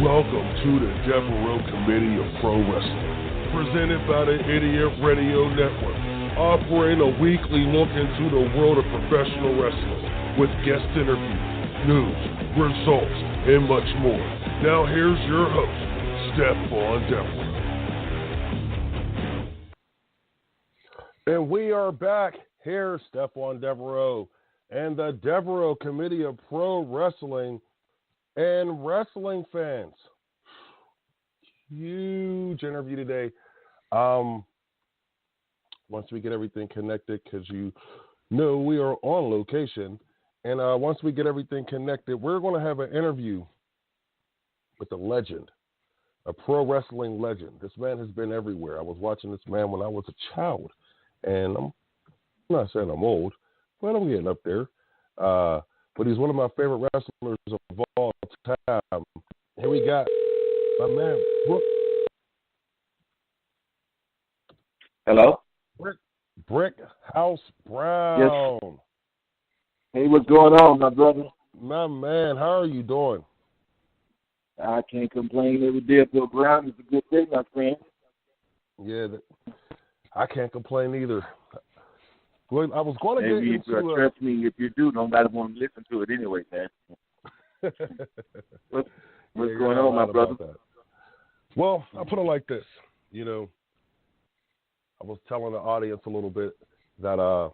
Welcome to the Devereux Committee of Pro Wrestling, presented by the Idiot Radio Network, offering a weekly look into the world of professional wrestling with guest interviews, news, results, and much more. Now here's your host, Stephon Devereux. And we are back. Here's Stephon Devereux and the Devereux Committee of Pro Wrestling. And wrestling fans, huge interview today. Once we get everything connected, because you know we are on location, and once we get everything connected, we're going to have an interview with a legend, a pro wrestling legend. This man has been everywhere. I was watching this man when I was a child, and I'm not saying I'm old, but I'm getting up there. But he's one of my favorite wrestlers of all time. Here we got my man, Hello? Brickhouse Brown. Yes. Hey, what's going on, my brother? My man, how are you doing? I can't complain. Every day above ground is a good day, my friend. Yeah, I can't complain either. Well, I was going to get into trust me, if you do, nobody want to listen to it anyway, man. What's going on, my brother? Well, I'll put it like this. You know, I was telling the audience a little bit that I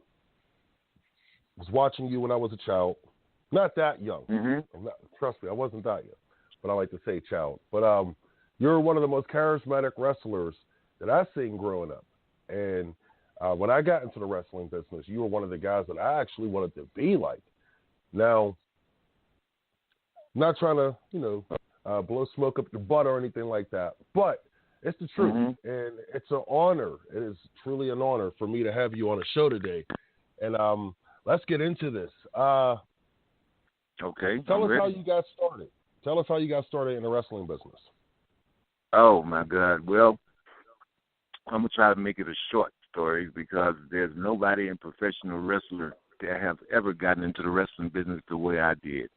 was watching you when I was a child. Not that young. Mm-hmm. Trust me, I wasn't that young. But I like to say child. But you're one of the most charismatic wrestlers that I've seen growing up. And when I got into the wrestling business, you were one of the guys that I actually wanted to be like. Now, I'm not trying to, blow smoke up your butt or anything like that, but it's the truth, and it's an honor. It is truly an honor for me to have you on the show today. And let's get into this. Okay. Tell us how you got started. Tell us how you got started in the wrestling business. Oh, my God. Well, I'm going to try to make it a short story because there's nobody in professional wrestler that have ever gotten into the wrestling business the way I did.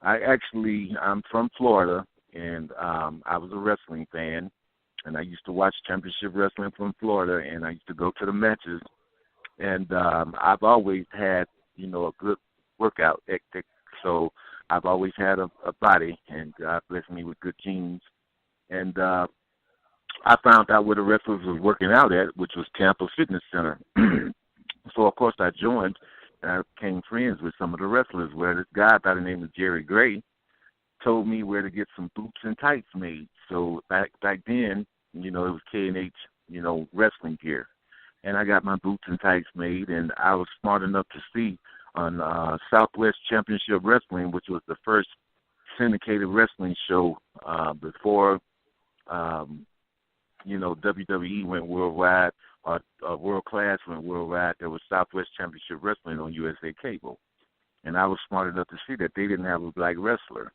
I'm from Florida, and I was a wrestling fan, and I used to watch championship wrestling from Florida, and I used to go to the matches, and I've always had, a good workout ethic, so I've always had a body, and God blessed me with good genes, and I found out where the wrestlers was working out at, which was Tampa Fitness Center. So, of course, I joined, and I became friends with some of the wrestlers, where this guy by the name of Jerry Gray told me where to get some boots and tights made. So back then, it was K&H, wrestling gear. And I got my boots and tights made, and I was smart enough to see on Southwest Championship Wrestling, which was the first syndicated wrestling show before WWE went worldwide, or World Class went worldwide. There was Southwest Championship Wrestling on USA Cable. And I was smart enough to see that they didn't have a black wrestler.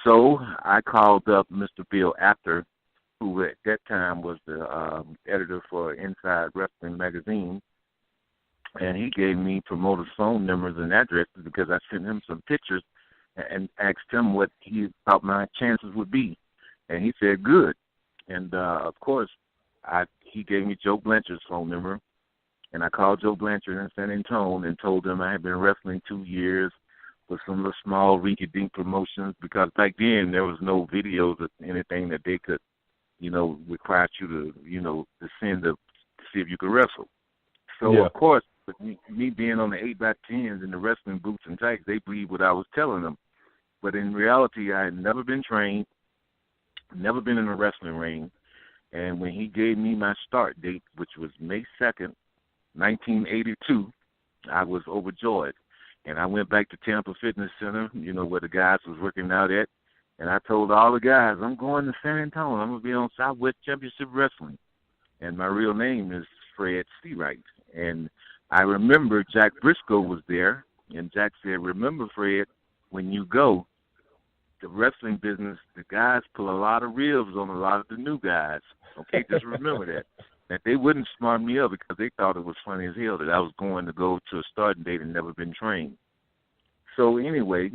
So I called up Mr. Bill Apter, who at that time was the editor for Inside Wrestling magazine. And he gave me promoters' phone numbers and addresses because I sent him some pictures and asked him what he thought my chances would be. And he said, good. And, of course, he gave me Joe Blanchard's phone number, and I called Joe Blanchard in San Antonio and told him I had been wrestling 2 years with some of the small rinky-dink promotions because back then there was no videos or anything that they could, require you to, to send to see if you could wrestle. So, Of course, with me being on the 8x10s and the wrestling boots and tights, they believed what I was telling them. But in reality, I had never been trained, never been in a wrestling ring. And when he gave me my start date, which was May 2nd, 1982, I was overjoyed. And I went back to Tampa Fitness Center, where the guys was working out at. And I told all the guys, I'm going to San Antonio. I'm going to be on Southwest Championship Wrestling. And my real name is Fred Seawright. And I remember Jack Briscoe was there. And Jack said, remember, Fred, when you go, the wrestling business, the guys pull a lot of ribs on a lot of the new guys. Okay, just remember that. That they wouldn't smart me up because they thought it was funny as hell that I was going to go to a starting date and never been trained. So anyway,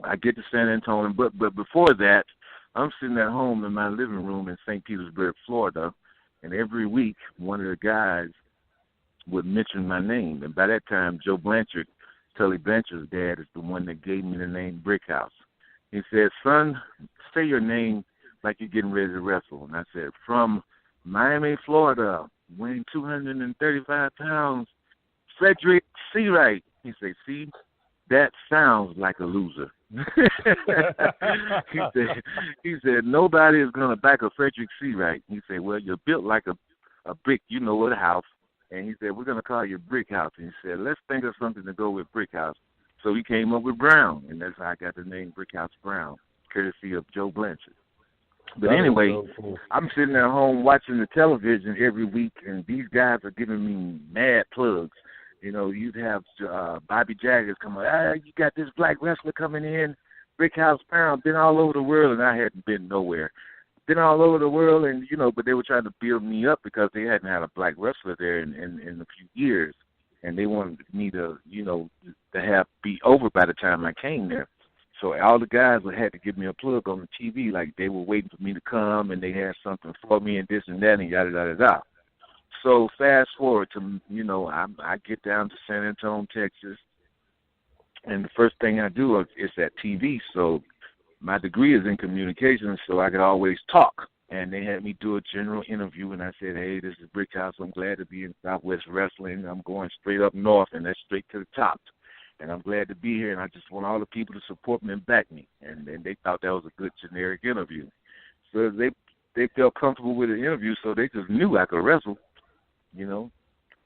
I get to San Antonio, but before that, I'm sitting at home in my living room in St. Petersburg, Florida, and every week one of the guys would mention my name. And by that time, Joe Blanchard, Tully Blanchard's dad, is the one that gave me the name Brickhouse. He said, son, say your name like you're getting ready to wrestle. And I said, from Miami, Florida, weighing 235 pounds, Frederick Seawright. He said, see, that sounds like a loser. he said, nobody is going to back a Frederick Seawright. He said, well, you're built like a brick, you know, what a house. And he said, we're going to call you Brickhouse. And he said, let's think of something to go with Brickhouse. So he came up with Brown, and that's how I got the name Brickhouse Brown, courtesy of Joe Blanchard. But anyway, so cool. I'm sitting at home watching the television every week, and these guys are giving me mad plugs. You know, you'd have Bobby Jaggers come on, you got this black wrestler coming in, Brickhouse Brown, been all over the world, and I hadn't been nowhere. Been all over the world, and, you know, but they were trying to build me up because they hadn't had a black wrestler there in a few years. And they wanted me to, you know, to be over by the time I came there. So all the guys had to give me a plug on the TV, like they were waiting for me to come and they had something for me and this and that and yada, yada, yada. So fast forward to, you know, I get down to San Antonio, Texas, and the first thing I do is at TV. So my degree is in communications, so I could always talk. And they had me do a general interview, and I said, hey, this is Brickhouse. I'm glad to be in Southwest Wrestling. I'm going straight up north, and that's straight to the top. And I'm glad to be here, and I just want all the people to support me and back me. And they thought that was a good generic interview. So they felt comfortable with the interview, so they just knew I could wrestle, you know.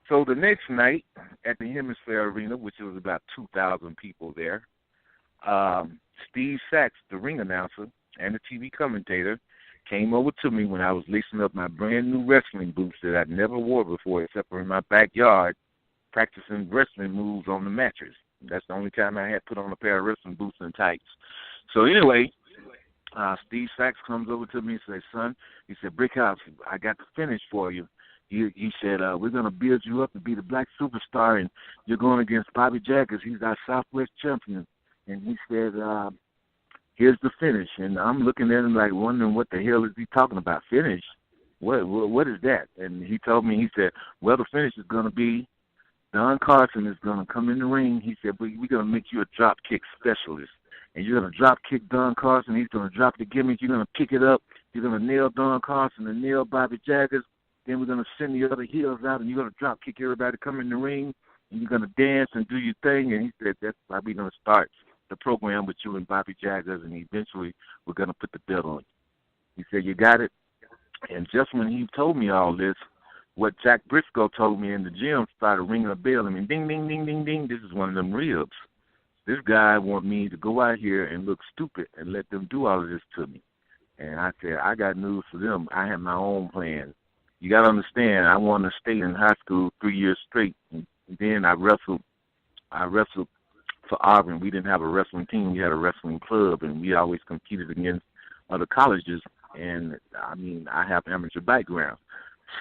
So the next night at the Hemisphere Arena, which was about 2,000 people there, Steve Sachs, the ring announcer and the TV commentator, came over to me when I was lacing up my brand-new wrestling boots that I'd never wore before except for in my backyard practicing wrestling moves on the mattress. That's the only time I had put on a pair of wrestling boots and tights. So anyway, Steve Sachs comes over to me and says, son, he said, Brickhouse, I got the finish for you. He said, we're going to build you up to be the black superstar, and you're going against Bobby Jaggers. He's our Southwest champion. And he said, here's the finish. And I'm looking at him like wondering what the hell is he talking about, finish? What is that? And he told me, he said, well, the finish is going to be Don Carson is going to come in the ring. He said, we're going to make you a drop kick specialist. And you're going to drop kick Don Carson. He's going to drop the gimmick. You're going to pick it up. You're going to nail Don Carson and nail Bobby Jaggers. Then we're going to send the other heels out, and you're going to drop kick everybody come in the ring. And you're going to dance and do your thing. And he said, that's why we're going to start the program with you and Bobby Jaggers, and eventually we're going to put the belt on you. He said, you got it? And just when he told me all this, what Jack Briscoe told me in the gym started ringing a bell. I mean, ding, ding, ding, ding, ding. This is one of them ribs. This guy want me to go out here and look stupid and let them do all of this to me. And I said, I got news for them. I have my own plan. You got to understand, I wanted to stay in high school 3 years straight. And then I wrestled for Auburn. We didn't have a wrestling team. We had a wrestling club, and we always competed against other colleges. And, I mean, I have amateur background.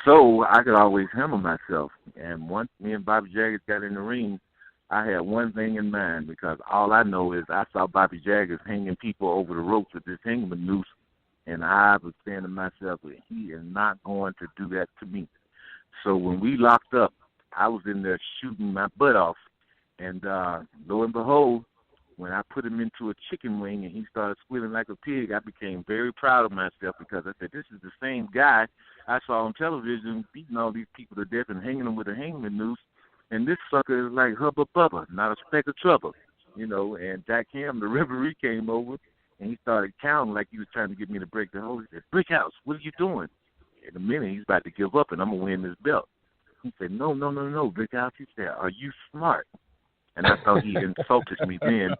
So I could always handle myself. And once me and Bobby Jaggers got in the ring, I had one thing in mind, because all I know is I saw Bobby Jaggers hanging people over the ropes with this hangman noose, and I was saying to myself, he is not going to do that to me. So when we locked up, I was in there shooting my butt off, and lo and behold, when I put him into a chicken wing and he started squealing like a pig, I became very proud of myself, because I said, this is the same guy I saw on television beating all these people to death and hanging them with a hangman noose, and this sucker is like Hubba Bubba, not a speck of trouble, you know. And Jack Ham, the referee, came over, and he started counting like he was trying to get me to break the hold. He said, Brickhouse, what are you doing? In a minute, he's about to give up, and I'm going to win this belt. He said, no, Brickhouse. He said, are you smart? And I thought he insulted me then.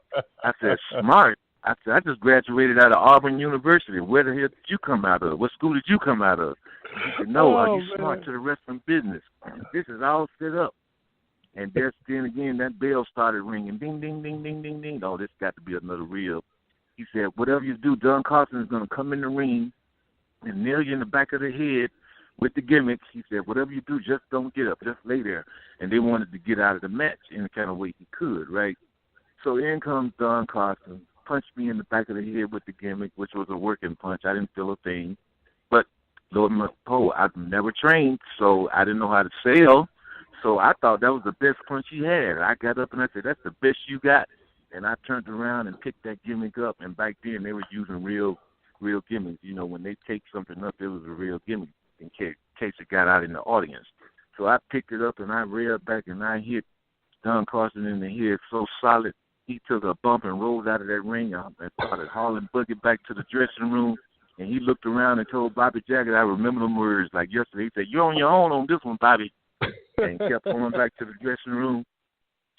I said, smart? I said, I just graduated out of Auburn University. Where the hell did you come out of? What school did you come out of? He said, no, are you smart to the wrestling business? This is all set up. And then again, that bell started ringing. Ding, ding, ding, ding, ding, ding. Oh, this got to be another rib. He said, whatever you do, Don Carson is going to come in the ring and nail you in the back of the head with the gimmicks. He said, whatever you do, just don't get up. Just lay there. And they wanted to get out of the match in the kind of way he could, right? So in comes Don Carson, punched me in the back of the head with the gimmick, which was a working punch. I didn't feel a thing. But Lord I've never trained, so I didn't know how to sell. So I thought that was the best punch he had. I got up and I said, that's the best you got. And I turned around and picked that gimmick up. And back then they were using real gimmicks. You know, when they take something up, it was a real gimmick in case it got out in the audience. So I picked it up and I reared back and I hit Don Carson in the head so solid. He took a bump and rolled out of that ring and started hauling Boogie back to the dressing room. And he looked around and told Bobby Jacket, I remember them words like yesterday. He said, you're on your own on this one, Bobby. And kept going back to the dressing room.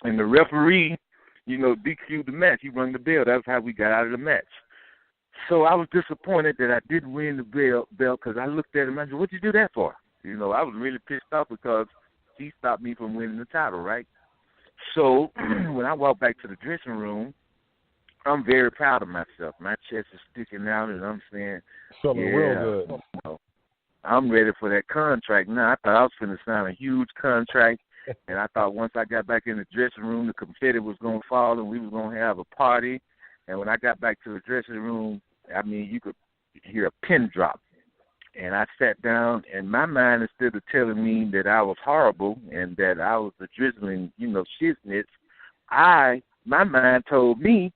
And the referee, you know, DQ'd the match. He rung the bell. That's how we got out of the match. So I was disappointed that I didn't win the bell because I looked at him and I said, what'd you do that for? You know, I was really pissed off because he stopped me from winning the title, right? So when I walked back to the dressing room, I'm very proud of myself. My chest is sticking out, and I'm saying, something real good. You know, I'm ready for that contract now. I thought I was going to sign a huge contract, and I thought once I got back in the dressing room, the confetti was going to fall, and we were going to have a party. And when I got back to the dressing room, I mean, you could hear a pin drop. And I sat down, and my mind, instead of telling me that I was horrible and that I was a drizzling, you know, shiznits, my mind told me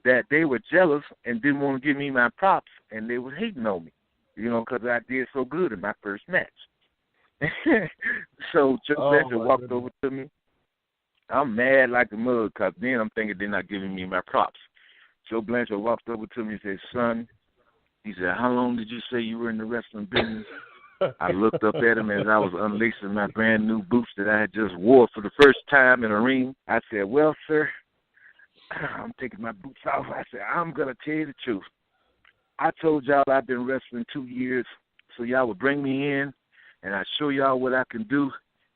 that they were jealous and didn't want to give me my props, and they were hating on me, you know, because I did so good in my first match. So Joe Blanchard walked over to me. I'm mad like a mug because then I'm thinking they're not giving me my props. Joe Blanchard walked over to me and said, son, he said, how long did you say you were in the wrestling business? I looked up at him as I was unlacing my brand new boots that I had just wore for the first time in a ring. I said, well, sir, I'm taking my boots off. I said, I'm going to tell you the truth. I told y'all I've been wrestling 2 years, so y'all would bring me in, and I show y'all what I can do,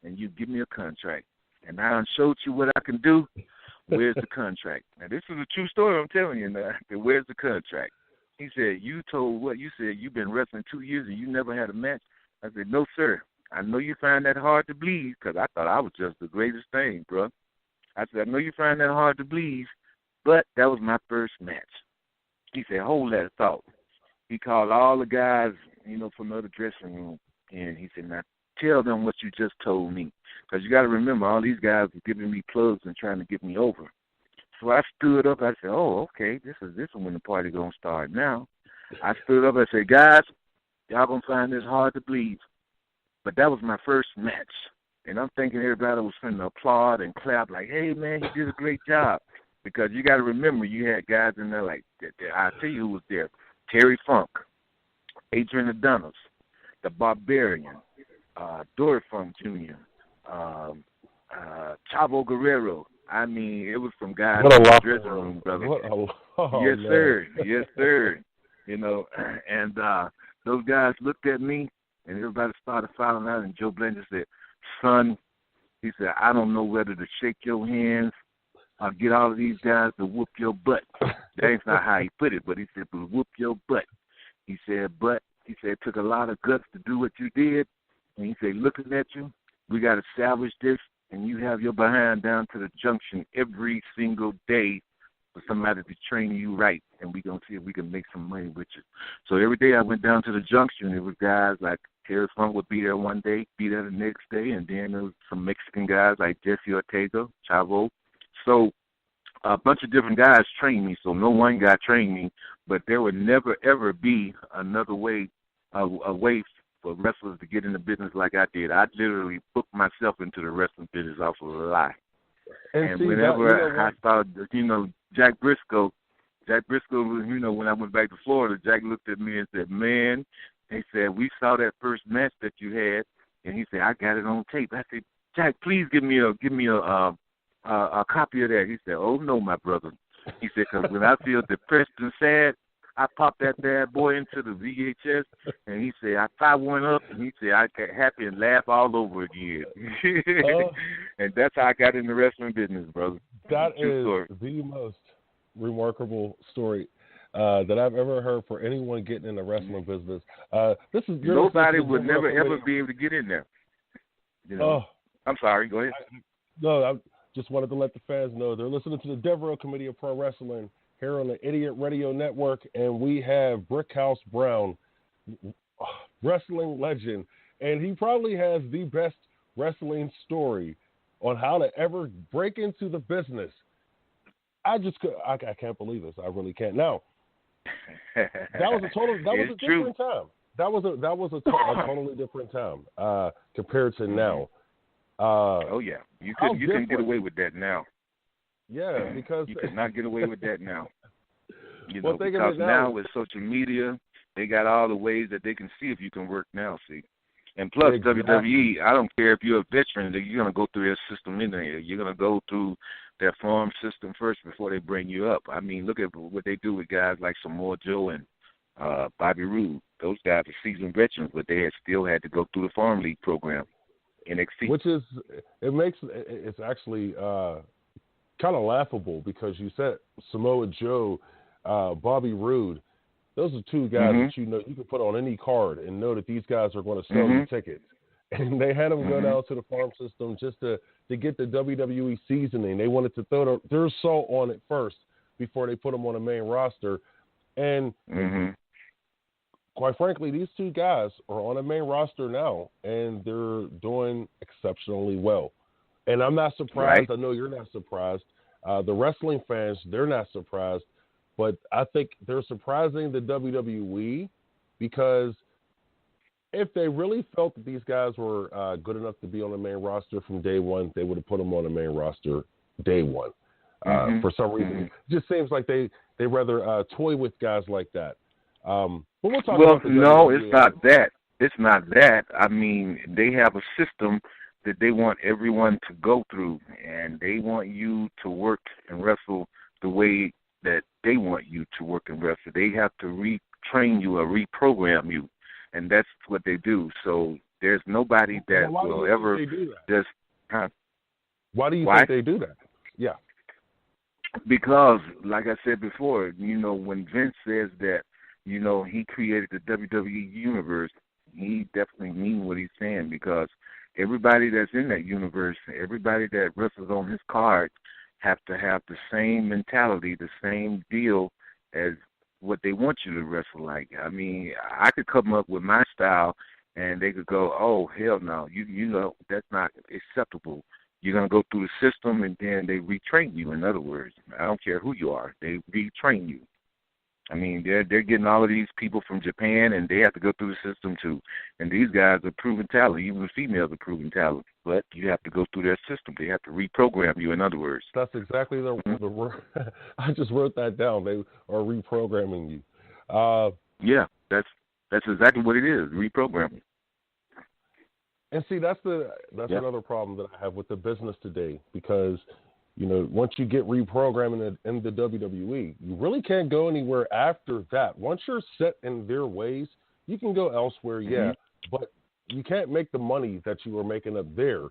and you give me a contract. And I done showed you what I can do. Where's the contract? Now, this is a true story I'm telling you now. Where's the contract? He said, you told what? You said you've been wrestling 2 years and you never had a match? I said, no, sir. I know you find that hard to believe because I thought I was just the greatest thing, bro. I said, I know you find that hard to believe, but that was my first match. He said, hold that thought. He called all the guys, you know, from the other dressing room, and he said, now tell them what you just told me. Because you got to remember, all these guys were giving me plugs and trying to get me over. So I stood up. I said, oh, okay, this is when the party going to start now. I stood up. I said, guys, y'all going to find this hard to believe. But that was my first match. And I'm thinking everybody was going to applaud and clap like, hey, man, you did a great job. Because you got to remember, you had guys in there like, I'll tell you who was there. Terry Funk, Adrian Adonis, The Barbarian, Dory Funk Jr., Chavo Guerrero. I mean, it was some guys in the dressing room, brother. Yes, man. Sir. Yes, sir. You know, and those guys looked at me, and everybody started filing out, and Joe Blanchard said, son, he said, I don't know whether to shake your hands or get all of these guys to whoop your butt. That's not how he put it, but he said, but whoop your butt. He said, it took a lot of guts to do what you did. And he said, looking at you, we got to salvage this, and you have your behind down to the junction every single day for somebody to train you right, and we're going to see if we can make some money with you. So every day I went down to the junction. It was guys like Terry Funk would be there one day, be there the next day, and then there was some Mexican guys like Jesse Ortega, Chavo. So a bunch of different guys trained me, so no one guy trained me, but there would never, ever be another way, a way for wrestlers to get in the business like I did. I literally booked myself into the wrestling business off of a lie. And see, whenever I started, Jack Briscoe, when I went back to Florida, Jack looked at me and said, man, he said, we saw that first match that you had, and he said, I got it on tape. I said, Jack, please give me a copy of that. He said, oh, no, my brother. He said, because when I feel depressed and sad, I popped that bad boy into the VHS, and he said, I fire one up, and he said, I get happy and laugh all over again. And that's how I got in the wrestling business, brother. That is the most remarkable story that I've ever heard for anyone getting in the wrestling business. Nobody would never, ever be able to get in there. You know? I'm sorry, go ahead. I just wanted to let the fans know they're listening to the Devereux Committee of Pro Wrestling here on the Idiot Radio Network, and we have Brickhouse Brown, wrestling legend, and he probably has the best wrestling story on how to ever break into the business. I can't believe this. I really can't. Now, that was a different time. That was a totally different time compared to now. You can get away with that now. Yeah, because you could not get away with that now. Because now with social media, they got all the ways that they can see if you can work now. See, and plus WWE, I don't care if you're a veteran, you're gonna go through their system in there. You're gonna go through their farm system first before they bring you up. I mean, look at what they do with guys like Samoa Joe and Bobby Roode. Those guys are seasoned veterans, but they still had to go through the farm league program, NXT. It's actually kind of laughable because you said Samoa Joe, Bobby Roode. Those are two guys that you can put on any card and know that these guys are going to sell you tickets. And they had them go down to the farm system just to get the WWE seasoning. They wanted to throw their salt on it first before they put them on the main roster. And quite frankly, these two guys are on the main roster now, and they're doing exceptionally well. And I'm not surprised. Right. I know you're not surprised. The wrestling fans, they're not surprised. But I think they're surprising the WWE because if they really felt that these guys were good enough to be on the main roster from day one, they would have put them on the main roster day one. For some reason, it just seems like they rather toy with guys like that. But we'll talk about the WWE. It's not that. It's not that. I mean, they have a system that they want everyone to go through, and they want you to work and wrestle the way that they want you to work and wrestle. They have to retrain you or reprogram you, and that's what they do. So there's nobody that will ever just. Why do you think they do that? Yeah. Because, like I said before, when Vince says that, he created the WWE universe, he definitely means what he's saying, because everybody that's in that universe, everybody that wrestles on his card, have to have the same mentality, the same deal as what they want you to wrestle like. I mean, I could come up with my style, and they could go, "Oh, hell no, that's not acceptable. You're going to go through the system," and then they retrain you. In other words, I don't care who you are, they retrain you. I mean, they're getting all of these people from Japan, and they have to go through the system too. And these guys are proven talent. Even the females are proven talent. But you have to go through their system. They have to reprogram you, in other words. That's exactly the word. I just wrote that down. They are reprogramming you. Yeah, that's exactly what it is, reprogramming. And see, that's another problem that I have with the business today, because once you get reprogramming in the WWE, you really can't go anywhere after that. Once you're set in their ways, you can go elsewhere, but you can't make the money that you were making up there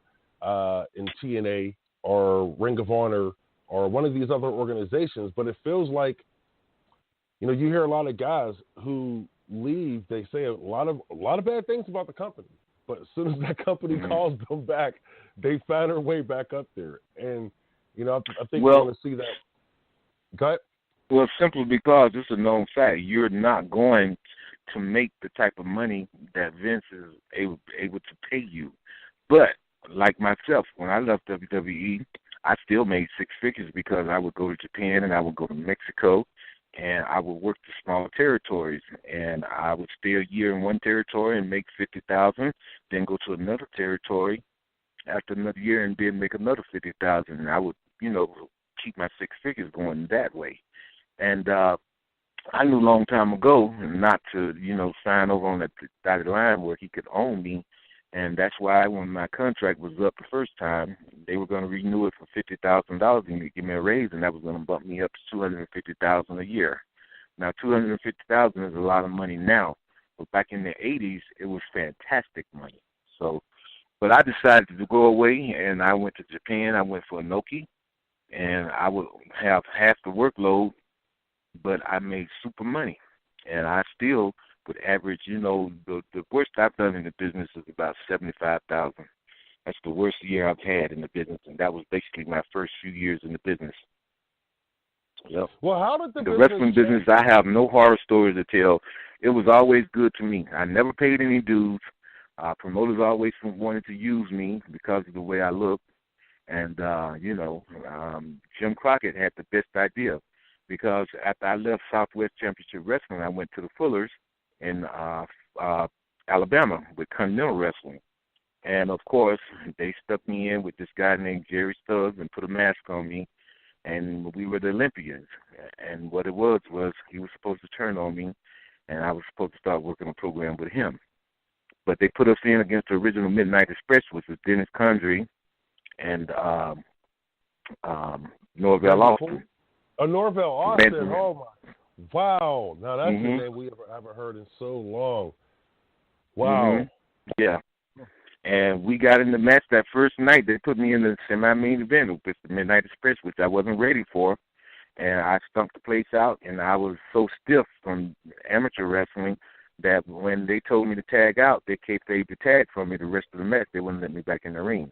in TNA or Ring of Honor or one of these other organizations. But it feels like, you hear a lot of guys who leave, they say a lot of bad things about the company. But as soon as that company calls them back, they find their way back up there. And I think we're going to see that. Go ahead. Well, simply because it's a known fact. You're not going to make the type of money that Vince is able to pay you. But, like myself, when I left WWE, I still made six figures because I would go to Japan and I would go to Mexico, and I would work the smaller territories. And I would stay a year in one territory and make $50,000, then go to another territory after another year and then make another $50,000. And I would, keep my six figures going that way. And I knew a long time ago not to, sign over on that dotted line where he could own me. And that's why when my contract was up the first time, they were going to renew it for $50,000 and give me a raise, and that was going to bump me up to $250,000 a year. Now, $250,000 is a lot of money now, but back in the 80s, it was fantastic money. So, but I decided to go away, and I went to Japan. I went for Inoki, and I would have half the workload, but I made super money, and I still would average, the worst I've done in the business is about $75,000. That's the worst year I've had in the business, and that was basically my first few years in the business. Yep. Well, how did The wrestling business, I have no horror stories to tell. It was always good to me. I never paid any dues. Promoters always wanted to use me because of the way I looked. And, Jim Crockett had the best idea because after I left Southwest Championship Wrestling, I went to the Fullers in Alabama with Continental Wrestling. And, of course, they stuck me in with this guy named Jerry Stubbs and put a mask on me. And we were the Olympians. And what it was he was supposed to turn on me, and I was supposed to start working a program with him. But they put us in against the original Midnight Express, which was Dennis Condrey and Norvell Austin. Oh, Norvell Austin. Benjamin. Oh, my. Wow. Now, that's the name we haven't heard in so long. Wow. Yeah. And we got in the match that first night. They put me in the semi-main event with the Midnight Express, which I wasn't ready for. And I stumped the place out, and I was so stiff from amateur wrestling that when they told me to tag out, they kayfabed the tag for me the rest of the match. They wouldn't let me back in the ring.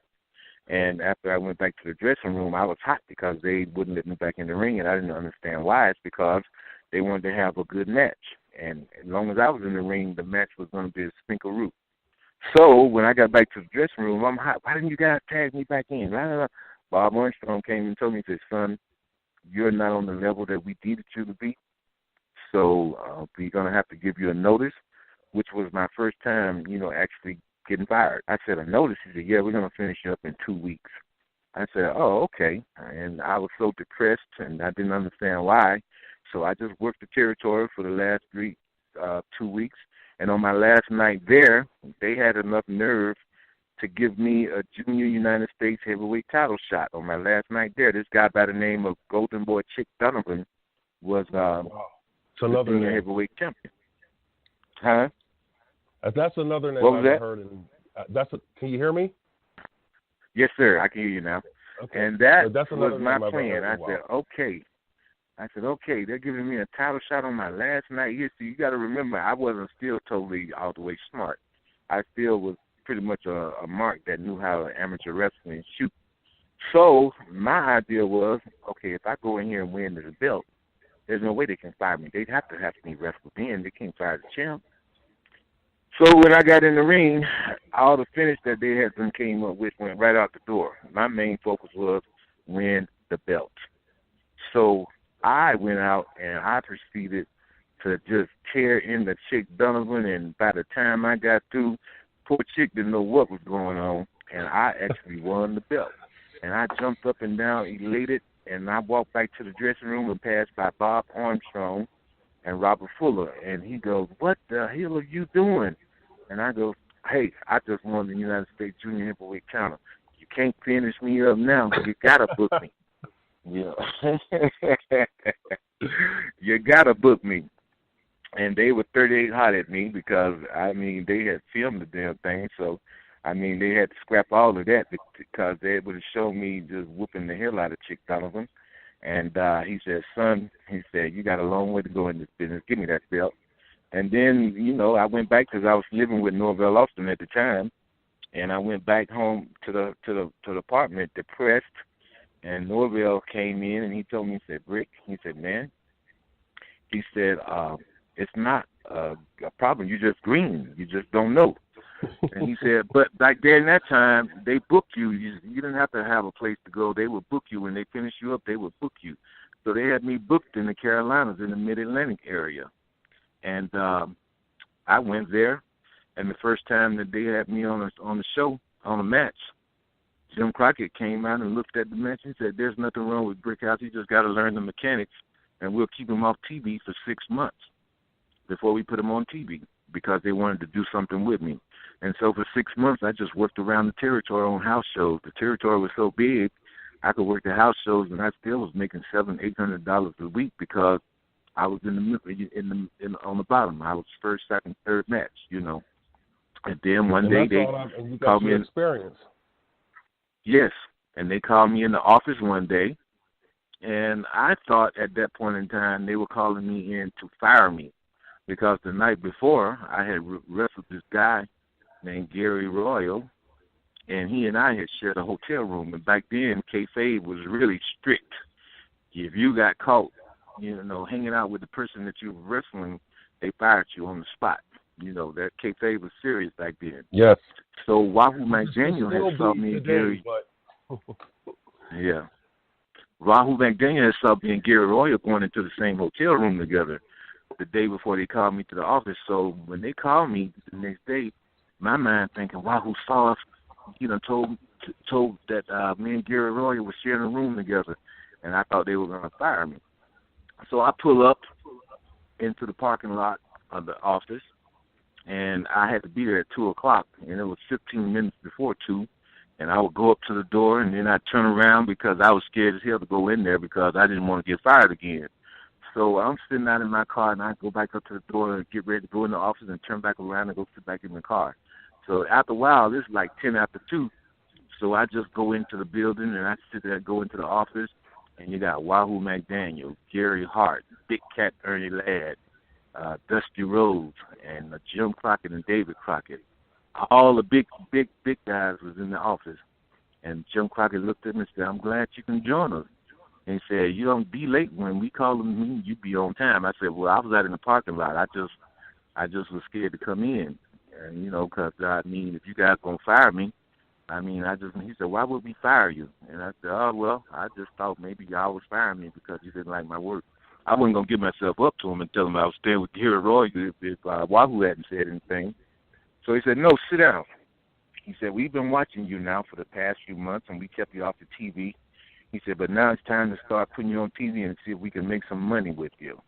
And after I went back to the dressing room, I was hot because they wouldn't let me back in the ring, and I didn't understand why. It's because they wanted to have a good match. And as long as I was in the ring, the match was going to be a spinkaroo. So when I got back to the dressing room, I'm hot. Why didn't you guys tag me back in? Bob Armstrong came and told me, he said, son, you're not on the level that we needed you to be. So we're going to have to give you a notice, which was my first time, actually getting fired. I said, a notice? He said, yeah, we're going to finish you up in 2 weeks. I said, oh, okay. And I was so depressed, and I didn't understand why. So I just worked the territory for the last 2 weeks. And on my last night there, they had enough nerve to give me a junior United States heavyweight title shot. On my last night there, this guy by the name of Golden Boy Chick Donovan was another junior heavyweight champion. Huh? That's another name I've heard. Can you hear me? Yes, sir. I can hear you now. Okay. And that that's was my plan. I said, okay. They're giving me a title shot on my last night here. So you got to remember, I wasn't still totally all the way smart. I still was pretty much a mark that knew how to amateur wrestling shoot. So my idea was, okay, if I go in here and win the belt, there's no way they can fire me. They'd have me wrestle in. They can't fire the champ. So when I got in the ring, all the finish that they had them came up with went right out the door. My main focus was win the belt. So I went out and I proceeded to just tear in the Chick Donovan, and by the time I got through, poor Chick didn't know what was going on, and I actually won the belt. And I jumped up and down, elated, and I walked back to the dressing room and passed by Bob Armstrong and Robert Fuller, and he goes, what the hell are you doing? And I go, hey, I just won the United States Junior Heavyweight title. You can't finish me up now. You got to book me. Yeah. You got to book me. And they were 38 hot at me because, they had filmed the damn thing. So, they had to scrap all of that because they would have shown me just whooping the hell out of Chick Donovan. And he said, son, you got a long way to go in this business. Give me that belt. And then, I went back because I was living with Norvell Austin at the time. And I went back home to the apartment depressed. And Norvell came in and he told me, he said, Brick, he said, man, he said, it's not a problem. You're just green. You just don't know. And he said, but back there in that time, they booked you. You didn't have to have a place to go. They would book you. When they finish you up, they would book you. So they had me booked in the Carolinas in the Mid-Atlantic area. And I went there, and the first time that they had me on the show, on a match, Jim Crockett came out and looked at the match and said, there's nothing wrong with Brickhouse. He just got to learn the mechanics, and we'll keep him off TV for 6 months before we put him on TV because they wanted to do something with me. And so for 6 months, I just worked around the territory on house shows. The territory was so big, I could work the house shows, and I still was making $700-800 a week because I was on the bottom. I was first, second, third match, And then one day they called me in. Experience. Yes, and they called me in the office one day, and I thought at that point in time they were calling me in to fire me because the night before I had wrestled this guy named Gary Royal, and he and I had shared a hotel room. And back then, kayfabe was really strict. If you got caught hanging out with the person that you were wrestling, they fired you on the spot. That kayfabe was serious back then. Yes. So Wahoo McDaniel had saw me and Gary. Yeah. Wahoo McDaniel had saw me and Gary Royal going into the same hotel room together the day before they called me to the office. So when they called me the next day, my mind thinking Wahoo saw us, told that me and Gary Royal were sharing a room together, and I thought they were going to fire me. So I pull up into the parking lot of the office, and I had to be there at 2 o'clock, and it was 15 minutes before 2, and I would go up to the door, and then I'd turn around because I was scared as hell to go in there because I didn't want to get fired again. So I'm sitting out in my car, and I go back up to the door and get ready to go in the office and turn back around and go sit back in the car. So after a while, this is like 10 after 2, so I just go into the building, and I sit there, go into the office, and you got Wahoo McDaniel, Gary Hart, Big Cat Ernie Ladd, Dusty Rhodes, and Jim Crockett and David Crockett. All the big guys was in the office. And Jim Crockett looked at me and said, "I'm glad you can join us." And he said, "You don't be late when we call them, you be on time." I said, "Well, I was out in the parking lot. I just was scared to come in. And, because, if you guys going to fire me, he said, "Why would we fire you?" And I said, "Oh, well, I just thought maybe y'all was firing me because you didn't like my work." I wasn't going to give myself up to him and tell him I was staying with Gary Roy if Wahoo hadn't said anything. So he said, "No, sit down." He said, "We've been watching you now for the past few months, and we kept you off the TV." He said, "But now it's time to start putting you on TV and see if we can make some money with you."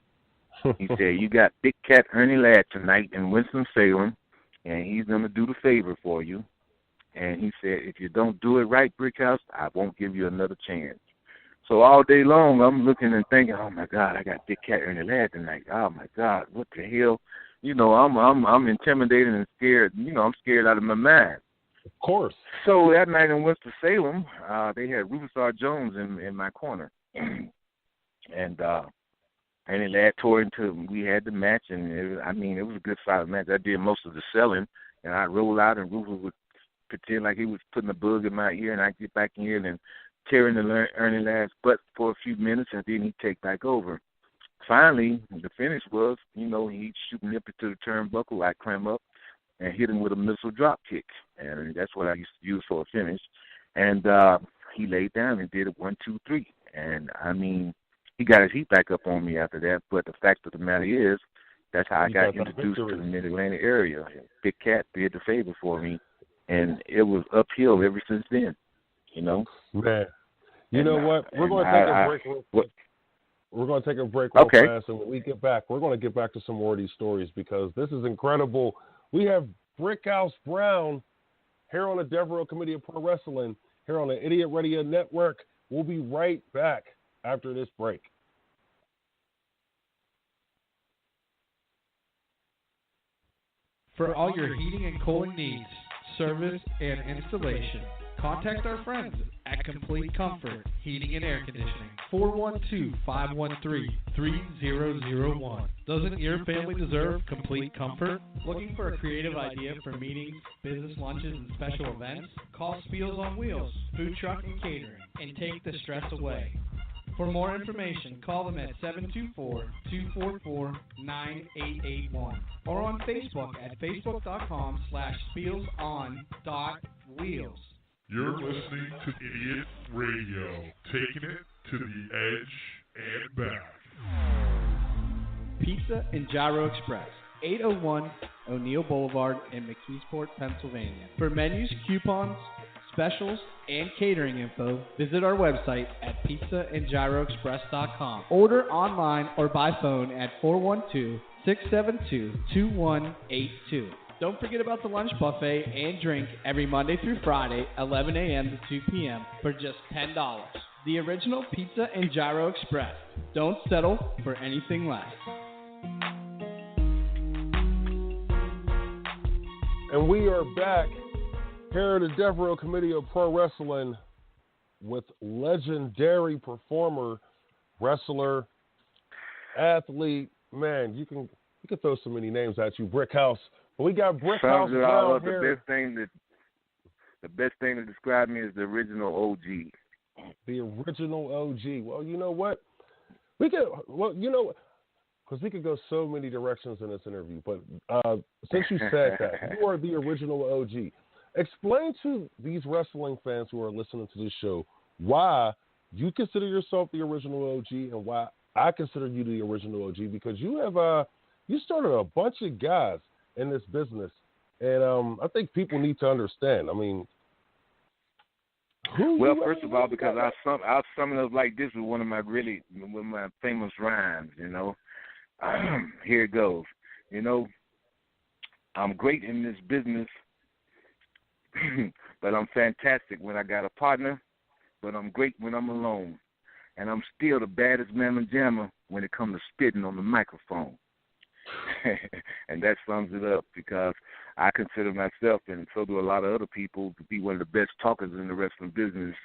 He said, "You got Big Cat Ernie Ladd tonight in Winston-Salem, and he's going to do the favor for you. And he said, if you don't do it right, Brickhouse, I won't give you another chance." So all day long, I'm looking and thinking, "Oh my God, I got Big Cat Ernie Ladd tonight. Oh my God, what the hell?" I'm intimidated and scared. I'm scared out of my mind. Of course. So that night in Winston-Salem, they had Rufus R. Jones in my corner, and Ernie Ladd tore into. We had the match, and it was a good solid match. I did most of the selling, and I rolled out, and Rufus would pretend like he was putting a bug in my ear, and I'd get back in here and tearing Ernie Ladd's butt for a few minutes, and then he'd take back over. Finally, the finish was, he'd shoot me up into the turnbuckle. I'd climb up and hit him with a missile drop kick, and that's what I used to use for a finish. And he laid down and did a 1, 2, 3, and he got his heat back up on me after that. But the fact of the matter is, that's how I got introduced to the Mid-Atlantic area. Big Cat did the favor for me, and it was uphill ever since then. Man, you know what? We're going to take a break. We're going to take a break real fast, and when we get back, we're going to get back to some more of these stories because this is incredible. We have Brickhouse Brown here on the Devereux Committee of Pro Wrestling, here on the Idiot Radio Network. We'll be right back after this break. For all your heating and cooling needs, service, and installation, contact our friends at Complete Comfort Heating and Air Conditioning, 412-513-3001. Doesn't your family deserve complete comfort? Looking for a creative idea for meetings, business lunches, and special events? Call Spiels on Wheels, Food Truck and Catering, and take the stress away. For more information, call them at 724-244-9881 or on Facebook at facebook.com/spielson.wheels. You're listening to Idiot Radio, taking it to the edge and back. Pizza and Gyro Express, 801 O'Neill Boulevard in McKeesport, Pennsylvania. For menus, coupons, specials, and catering info, visit our website at pizzaandgyroexpress.com. Order online or by phone at 412-672-2182. Don't forget about the lunch buffet and drink every Monday through Friday, 11 a.m. to 2 p.m. for just $10. The original Pizza and Gyro Express. Don't settle for anything less. And we are back here at the Devereux Committee of Pro Wrestling with legendary performer, wrestler, athlete. Man, you can throw so many names at you, Brickhouse. But we got Brickhouse Brown here. The best thing to describe me is the original OG. The original OG. Well, you know what? We could, well, you know, because we could go so many directions in this interview, but since you said that, you are the original OG. Explain to these wrestling fans who are listening to this show why you consider yourself the original OG and why I consider you the original OG, because you have you started a bunch of guys in this business, and I think people need to understand. I mean, well, first of all, because I'll sum it up like this with one of my famous rhymes. You know, here it goes. You know, I'm great in this business, but I'm fantastic when I got a partner. But I'm great when I'm alone. And I'm still the baddest mamma jamma when it comes to spitting on the microphone. And that sums it up, because I consider myself, and so do a lot of other people, to be one of the best talkers in the wrestling business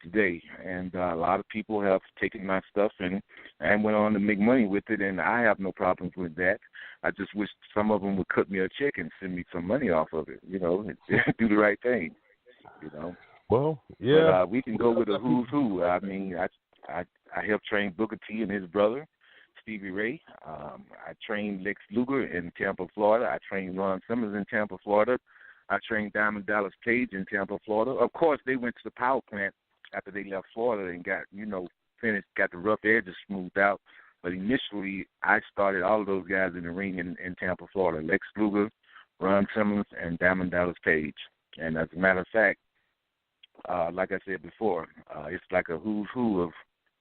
today. And a lot of people have taken my stuff and went on to make money with it, and I have no problems with that. I just wish some of them would cut me a check and send me some money off of it, you know, do the right thing, you know. Well, yeah. But we can go with a who's who. I mean, I helped train Booker T and his brother, Stevie Ray. I trained Lex Luger in Tampa, Florida. I trained Ron Simmons in Tampa, Florida. I trained Diamond Dallas Page in Tampa, Florida. Of course, they went to the power plant after they left Florida and got the rough edges smoothed out. But initially, I started all of those guys in the ring in Tampa, Florida. Lex Luger, Ron Simmons, and Diamond Dallas Page. And as a matter of fact, like I said before, it's like a who's who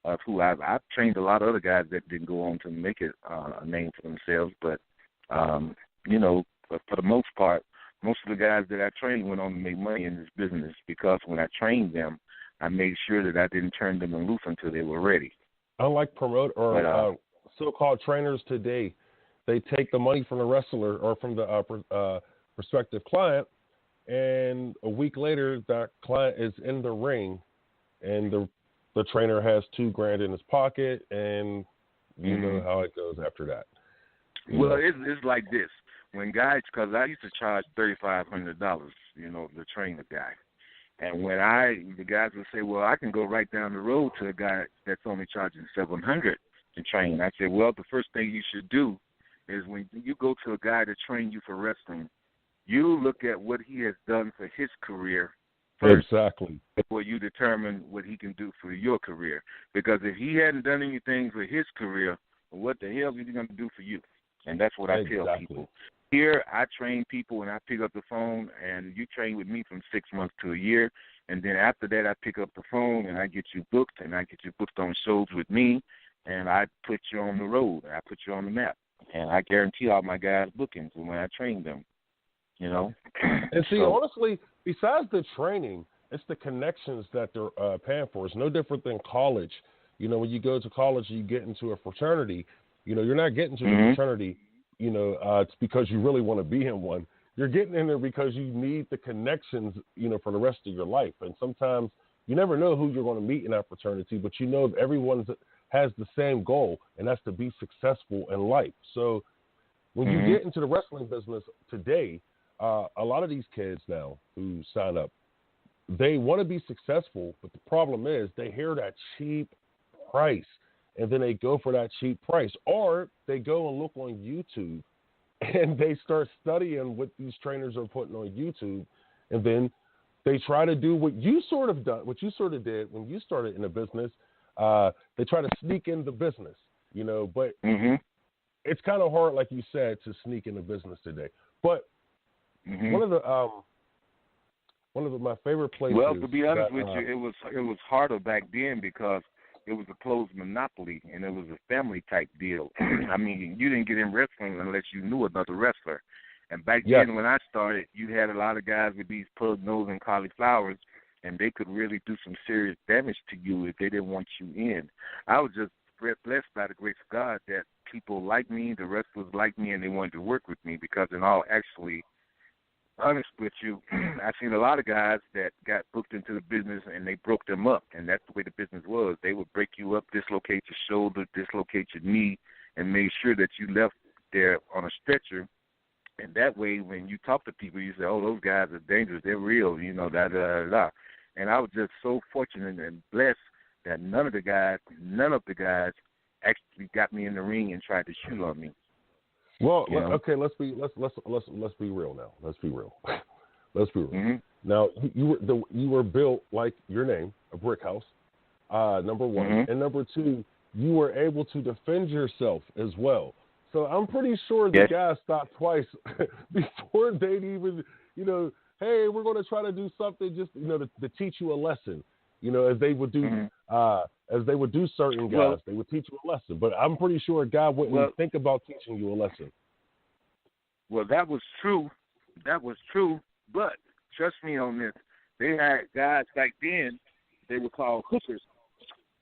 of who I've trained a lot of other guys that didn't go on to make it a name for themselves. But, you know, for the most part, most of the guys that I trained went on to make money in this business, because when I trained them, I made sure that I didn't turn them loose until they were ready. Unlike so-called trainers today, they take the money from the wrestler or from the prospective client, and a week later, that client is in the ring, and the trainer has $2,000 in his pocket, and you know how it goes after that. Well, it's like this. When guys, because I used to charge $3,500, you know, to train a guy. And when the guys would say, well, I can go right down the road to a guy that's only charging $700 to train. I said, well, the first thing you should do is when you go to a guy to train you for wrestling, you look at what he has done for his career first, exactly, before you determine what he can do for your career. Because if he hadn't done anything for his career, what the hell is he going to do for you? And that's what I tell people. Here, I train people, and I pick up the phone, and you train with me from 6 months to a year. And then after that, I pick up the phone, and I get you booked, and I get you booked on shows with me, and I put you on the road. I put you on the map. And I guarantee all my guys bookings when I train them. You know? And see, honestly, besides the training, it's the connections that they're paying for. It's no different than college. You know, when you go to college, you get into a fraternity. You know, you're not getting to the fraternity, you know, it's because you really want to be in one. You're getting in there because you need the connections, you know, for the rest of your life. And sometimes you never know who you're going to meet in that fraternity, but you know everyone has the same goal, and that's to be successful in life. So when you get into the wrestling business today, a lot of these kids now who sign up, they want to be successful, but the problem is they hear that cheap price, and then they go for that cheap price. Or they go and look on YouTube, and they start studying what these trainers are putting on YouTube, and then they try to do what you sort of did when you started in the business. They try to sneak in the business, you know, but it's kind of hard, like you said, to sneak in the business today. But one of my favorite places. Well, to be honest with you, it was harder back then because it was a closed monopoly and it was a family type deal. I mean, you didn't get in wrestling unless you knew another wrestler. And back then, when I started, you had a lot of guys with these pug nose and cauliflowers, and they could really do some serious damage to you if they didn't want you in. I was just blessed by the grace of God that people like me, the wrestlers like me, and they wanted to work with me because in all actually, honest with you, I've seen a lot of guys that got booked into the business and they broke them up, and that's the way the business was. They would break you up, dislocate your shoulder, dislocate your knee, and make sure that you left there on a stretcher. And that way, when you talk to people, you say, oh, those guys are dangerous. They're real, you know, da-da-da-da. And I was just so fortunate and blessed that none of the guys actually got me in the ring and tried to shoot on me. Well, You know? okay, let's be real now. Let's be real. Let's be real. Mm-hmm. Now, you were built like your name, a brick house. Number one, Mm-hmm. and number two, you were able to defend yourself as well. So I'm pretty sure the Yes. guys stopped twice before they'd even, hey, we're going to try to do something just, to teach you a lesson. As they would do, certain guys, Well, they would teach you a lesson. But I'm pretty sure a guy wouldn't think about teaching you a lesson. Well, that was true. But trust me on this. They had guys back then. They were called hookers,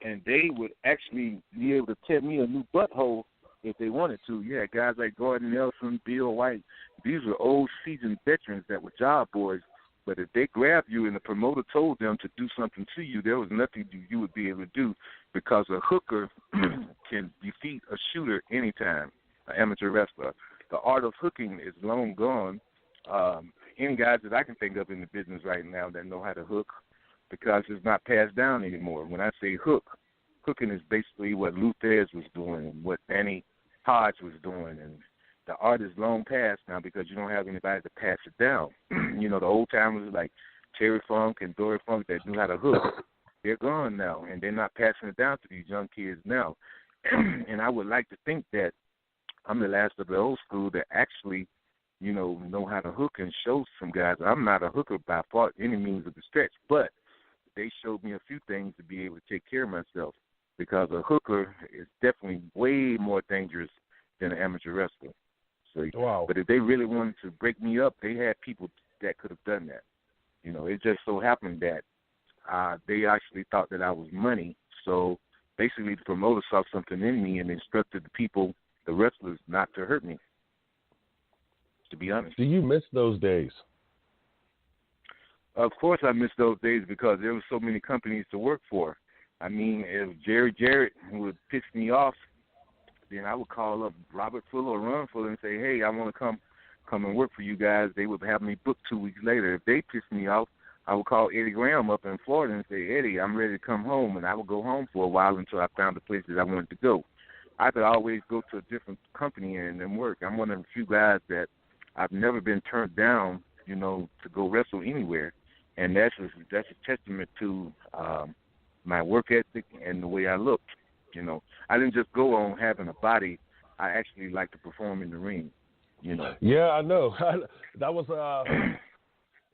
and they would actually be able to tell me a new butthole if they wanted to. You had guys like Gordon Nelson, Bill White. These were old seasoned veterans that were job boys. But if they grabbed you and the promoter told them to do something to you, there was nothing you would be able to do, because a hooker can defeat a shooter anytime, an amateur wrestler. The art of hooking is long gone. Any guys that I can think of in the business right now that know how to hook, because it's not passed down anymore. When I say hooking is basically what Luthez was doing and what Danny Hodge was doing, and the art is long past now because you don't have anybody to pass it down. The old timers like Terry Funk and Dory Funk that knew how to hook, they're gone now, and they're not passing it down to these young kids now. And I would like to think that I'm the last of the old school that actually, know how to hook and show some guys. I'm not a hooker by far, any means of the stretch, but they showed me a few things to be able to take care of myself, because a hooker is definitely way more dangerous than an amateur wrestler. So, wow. But if they really wanted to break me up, they had people that could have done that. It just so happened that they actually thought that I was money. So basically the promoter saw something in me and instructed the people, the wrestlers, not to hurt me, to be honest. Do you miss those days? Of course I miss those days, because there were so many companies to work for. I mean, if Jerry Jarrett would piss me off, then I would call up Robert Fuller or Ron Fuller and say, hey, I want to come and work for you guys. They would have me booked 2 weeks later. If they pissed me off, I would call Eddie Graham up in Florida and say, Eddie, I'm ready to come home. And I would go home for a while until I found the place that I wanted to go. I could always go to a different company and work. I'm one of the few guys that I've never been turned down, to go wrestle anywhere. And that's a testament to my work ethic and the way I look. I didn't just go on having a body. I actually like to perform in the ring. Yeah, I know. That was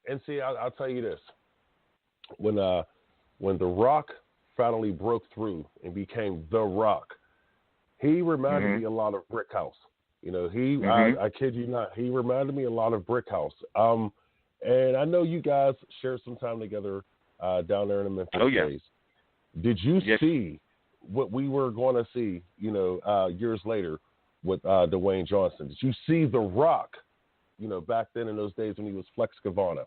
and see, I'll tell you this: when The Rock finally broke through and became The Rock, he reminded me a lot of Brickhouse. I kid you not, he reminded me a lot of Brickhouse. And I know you guys shared some time together down there in the Memphis days. Did you see what we were going to see, years later with Dwayne Johnson? Did you see The Rock, back then in those days when he was Flex Gavanna?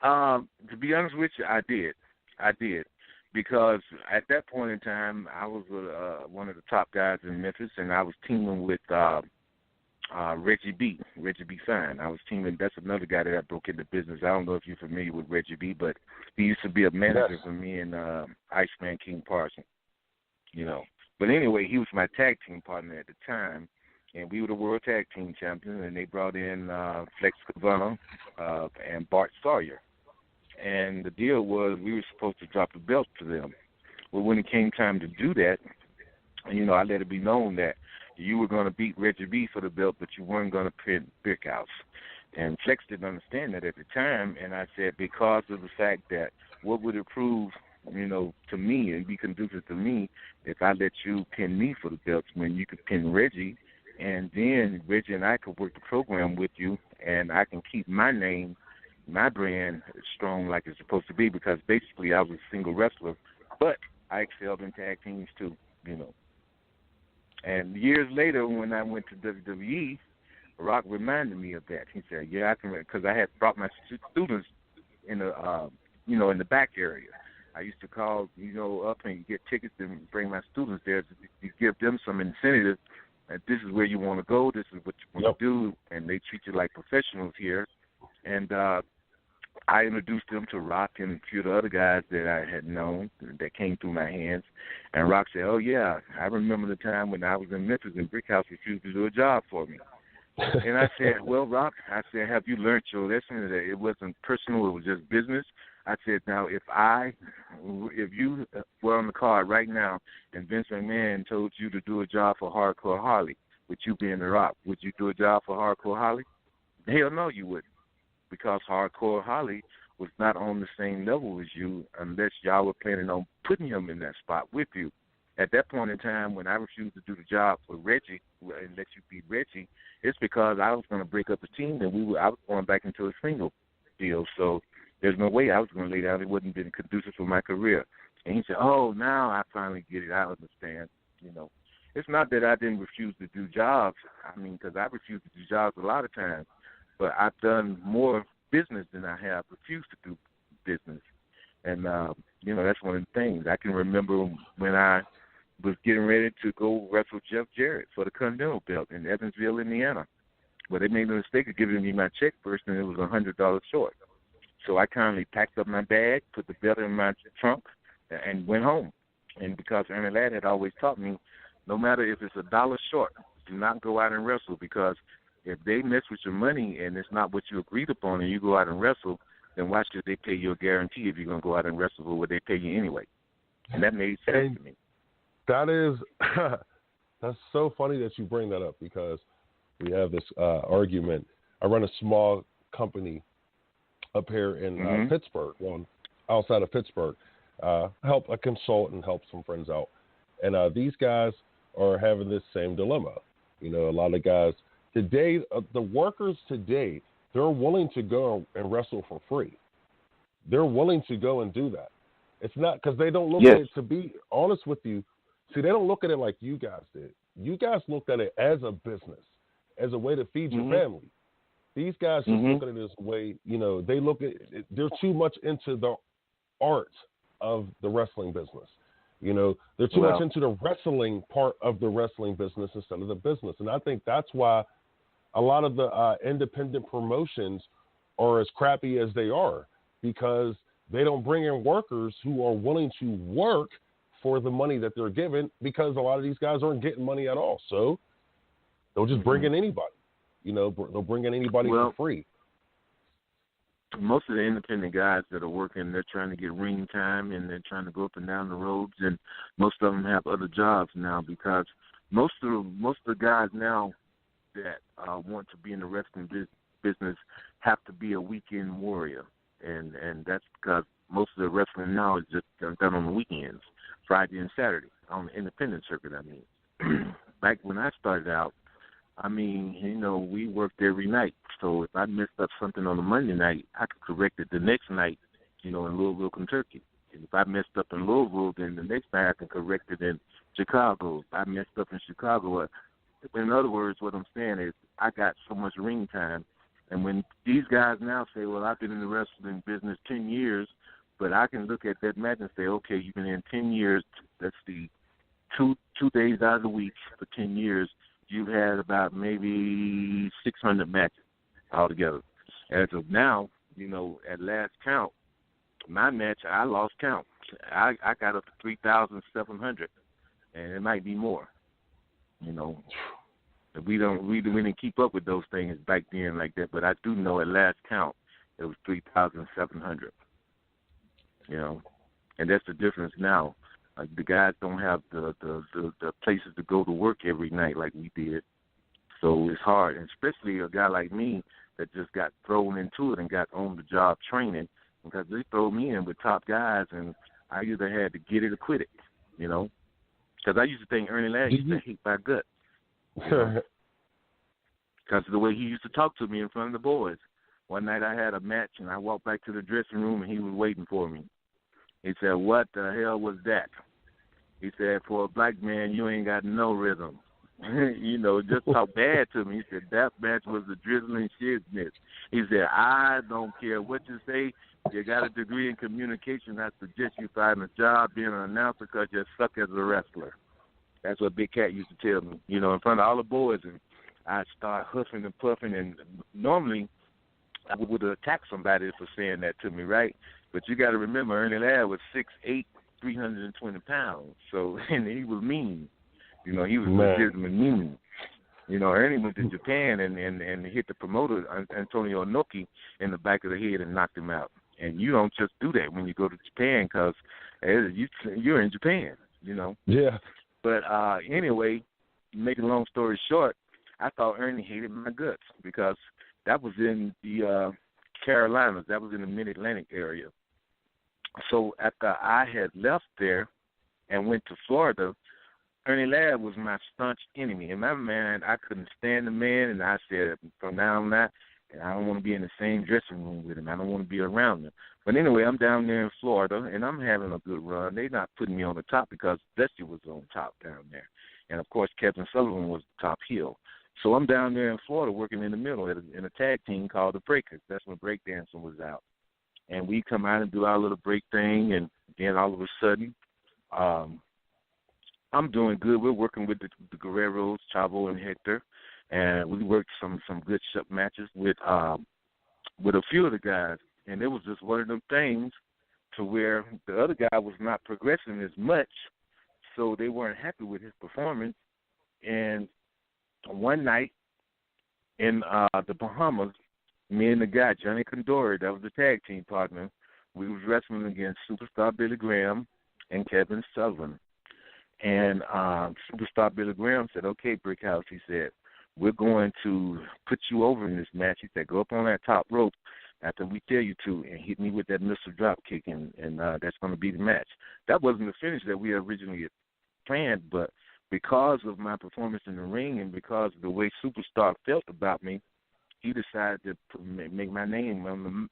To be honest with you, I did. Because at that point in time, I was one of the top guys in Memphis, and I was teaming with Reggie B. Fine. I was teaming. That's another guy that I broke into business. I don't know if you're familiar with Reggie B, but he used to be a manager for me and Iceman King Parson. But anyway, he was my tag team partner at the time, and we were the World Tag Team Champions, and they brought in Flex Gavanna and Bart Sawyer. And the deal was we were supposed to drop the belt to them. Well, when it came time to do that, I let it be known that you were going to beat Reggie B for the belt, but you weren't going to pin Brickhouse. And Flex didn't understand that at the time, and I said, because of the fact that what would it prove, to me and be conducive to me if I let you pin me for the belts when you could pin Reggie, and then Reggie and I could work the program with you, and I can keep my name, my brand strong like it's supposed to be, because basically I was a single wrestler, but I excelled in tag teams too, And years later, when I went to WWE, Rock reminded me of that. He said, "Yeah, I can," because I had brought my students in the, in the back area. I used to call, up and get tickets and bring my students there to give them some incentive. That this is where you want to go. This is what you want to do, and they treat you like professionals here. And I introduced them to Rock and a few of the other guys that I had known that came through my hands. And Rock said, oh, yeah, I remember the time when I was in Memphis and Brickhouse refused to do a job for me. And I said, well, Rock, I said, have you learned your lesson? That it wasn't personal, it was just business. I said, now, if you were on the card right now and Vince McMahon told you to do a job for Hardcore Holly, with you being The Rock, would you do a job for Hardcore Holly? Hell no, you wouldn't, because Hardcore Holly was not on the same level as you unless y'all were planning on putting him in that spot with you. At that point in time, when I refused to do the job for Reggie and let you beat Reggie, it's because I was going to break up the team and I was going back into a single deal. So there's no way I was going to lay down. It wouldn't have been conducive for my career. And he said, oh, now I finally get it. I understand. You know, it's not that I didn't refuse to do jobs. I mean, because I refused to do jobs a lot of times. But I've done more business than I have refused to do business. And, you know, that's one of the things. I can remember when I was getting ready to go wrestle Jeff Jarrett for the Continental belt in Evansville, Indiana. But they made the mistake of giving me my check first, and it was $100 short. So I kindly packed up my bag, put the belt in my trunk, and went home. And because Ernie Ladd had always taught me, no matter if it's $1 short, do not go out and wrestle, because if they mess with your money and it's not what you agreed upon and you go out and wrestle, then why should they pay you a guarantee if you're going to go out and wrestle for what they pay you anyway? And that made sense to me. That is, that's so funny that you bring that up, because we have this argument. I run a small company up here in Pittsburgh, outside of Pittsburgh. I consult and help some friends out. And these guys are having this same dilemma. You know, a lot of guys today, the workers today, they're willing to go and wrestle for free. They're willing to go and do that. It's not because they don't look at it, to be honest with you. See, they don't look at it like you guys did. You guys looked at it as a business, as a way to feed your family. These guys just look at it as a way, you know, they look at it, they're too much into the art of the wrestling business. You know, they're too much into the wrestling part of the wrestling business instead of the business. And I think that's why a lot of the independent promotions are as crappy as they are, because they don't bring in workers who are willing to work for the money that they're given, because a lot of these guys aren't getting money at all. So they'll just bring in anybody. You know, they'll bring in anybody for free. Most of the independent guys that are working, they're trying to get ring time, and they're trying to go up and down the roads, and most of them have other jobs now, because most of the guys now that want to be in the wrestling business have to be a weekend warrior, and that's because most of the wrestling now is just done on the weekends, Friday and Saturday, on the independent circuit, I mean. Back when I started out, I mean, you know, we worked every night. So if I messed up something on a Monday night, I could correct it the next night, you know, in Louisville, Kentucky. And if I messed up in Louisville, then the next night I can correct it in Chicago. If I messed up in Chicago, in other words, what I'm saying is I got so much ring time. And when these guys now say, well, I've been in the wrestling business 10 years, but I can look at that match and say, okay, you've been in 10 years. That's the two days out of the week for 10 years. You've had about maybe 600 matches altogether. As of now, you know, at last count, my match, I lost count. I got up to 3,700, and it might be more. You know, we didn't keep up with those things back then like that, but I do know at last count it was 3,700. You know, and that's the difference now. The guys don't have the places to go to work every night like we did, so it's hard. And especially a guy like me that just got thrown into it and got on the job training, because they throw me in with top guys, and I either had to get it or quit it, you know. Because I used to think Ernie Ladd used to hate my guts, because of the way he used to talk to me in front of the boys. One night I had a match, and I walked back to the dressing room, and he was waiting for me. He said, "What the hell was that?" He said, "For a black man, you ain't got no rhythm." You know, just talk bad to me. He said, "That match was a drizzling shiznit." He said, "I don't care what you say. You got a degree in communication. I suggest you find a job being an announcer, because you suck as a wrestler." That's what Big Cat used to tell me, you know, in front of all the boys. And I'd start huffing and puffing. And normally I would have attacked somebody for saying that to me, right? But you got to remember, Ernie Ladd was 6'8", 320 pounds. So, and he was mean. You know, he was legitimately mean. You know, Ernie went to Japan and hit the promoter, Antonio Inoki, in the back of the head and knocked him out. And you don't just do that when you go to Japan because you're in Japan, you know. Yeah. But anyway, making a long story short, I thought Ernie hated my guts because that was in the Carolinas. That was in the Mid-Atlantic area. So after I had left there and went to Florida, Ernie Ladd was my staunch enemy. And my man, I couldn't stand the man, and I said, from now on out, I don't want to be in the same dressing room with him. I don't want to be around him. But anyway, I'm down there in Florida, and I'm having a good run. They're not putting me on the top because Dusty was on top down there. And, of course, Kevin Sullivan was top heel. So I'm down there in Florida working in the middle in a tag team called the Breakers. That's when breakdancing was out. And we come out and do our little break thing, and then all of a sudden, I'm doing good. We're working with the Guerreros, Chavo and Hector, and we worked some good matches with a few of the guys. And it was just one of them things to where the other guy was not progressing as much, so they weren't happy with his performance. And one night in the Bahamas, me and the guy, Johnny Condori, that was the tag team partner, we was wrestling against Superstar Billy Graham and Kevin Sullivan. And Superstar Billy Graham said, okay, Brickhouse, he said, we're going to put you over in this match. He said, go up on that top rope after we tell you to and hit me with that missile drop kick, and that's going to be the match. That wasn't the finish that we originally had planned, but because of my performance in the ring and because of the way Superstar felt about me, he decided to make my name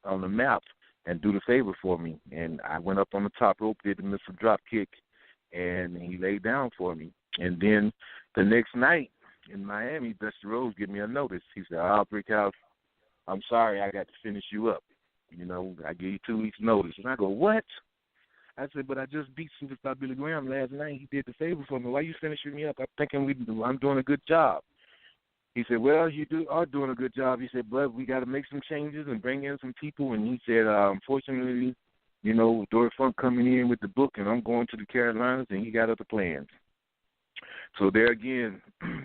on the map and do the favor for me. And I went up on the top rope, did the missile drop kick, and he laid down for me. And then the next night in Miami, Dusty Rhodes gave me a notice. He said, Brickhouse, I'm sorry, I got to finish you up. You know, I gave you 2 weeks' notice. And I go, what? I said, but I just beat Superstar Billy Graham last night. He did the favor for me. Why you finishing me up? I'm thinking I'm doing a good job. He said, well, you are doing a good job. He said, but we got to make some changes and bring in some people. And he said, unfortunately, you know, Dory Funk coming in with the book, and I'm going to the Carolinas, and he got other plans. So there again,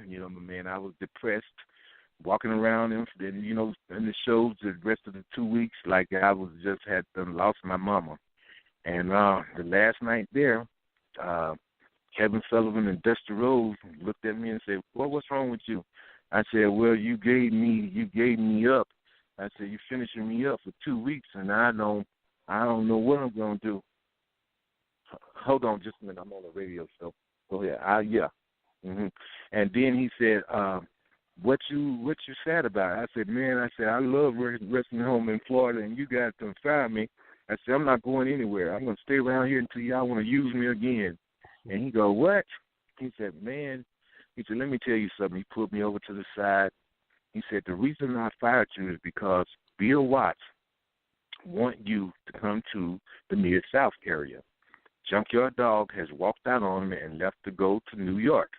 you know, man, I was depressed, walking around and you know, in the shows the rest of the 2 weeks like I was just had lost my mama. And the last night there, Kevin Sullivan and Dusty Rhodes looked at me and said, well, what's wrong with you? I said, well, you gave me up. I said, you're finishing me up for 2 weeks, and I don't know what I'm going to do. Hold on just a minute. I'm on the radio, so go ahead. Yeah. Mm-hmm. And then he said, what you sad about? I said, man, I love wrestling home in Florida, and you guys done fired me. I said, I'm not going anywhere. I'm going to stay around here until y'all want to use me again. And he go, what? He said, man, let me tell you something. He pulled me over to the side. He said, the reason I fired you is because Bill Watts want you to come to the Mid-South area. Junkyard Dog has walked out on him and left to go to New York.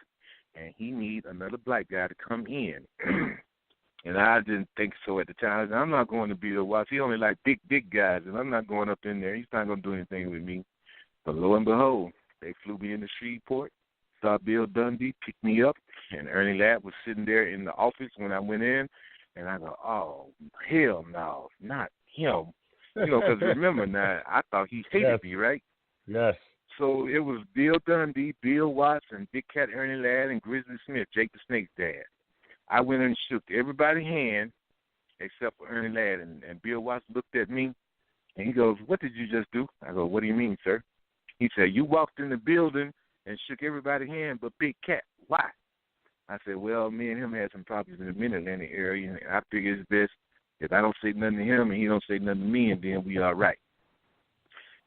And he needs another black guy to come in. And I didn't think so at the time. I said, I'm not going to Bill Watts. He only like big guys, and I'm not going up in there. He's not going to do anything with me. But lo and behold, they flew me into Shreveport. Saw Bill Dundee pick me up, and Ernie Ladd was sitting there in the office when I went in. And I go, oh, hell no, not him. You know, because remember now, I thought he hated me, right? Yes. So it was Bill Dundee, Bill Watts, and Big Cat Ernie Ladd, and Grizzly Smith, Jake the Snake's dad. I went and shook everybody's hand except for Ernie Ladd, and Bill Watts looked at me, and he goes, what did you just do? I go, what do you mean, sir? He said, you walked in the building and shook everybody's hand but Big Cat. Why? I said, well, me and him had some problems in the Mid-Atlantic area, and I figured it's best if I don't say nothing to him and he don't say nothing to me, and then we all right.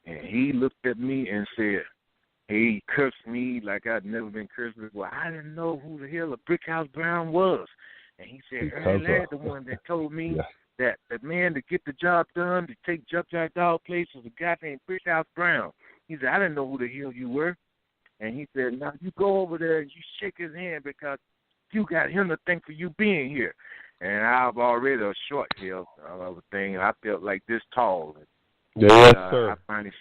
And he looked at me and said, he cursed me like I'd never been cursed before. I didn't know who the hell a Brickhouse Brown was. And he said, Ernie Ladd, the one that told me that the man to get the job done, to take Junkyard Dog place was a guy named Brickhouse Brown. He said, I didn't know who the hell you were. And he said, now you go over there and you shake his hand because you got him to thank for you being here. and I'm already a short hill thing. I felt like this tall. Yes, sir. I finally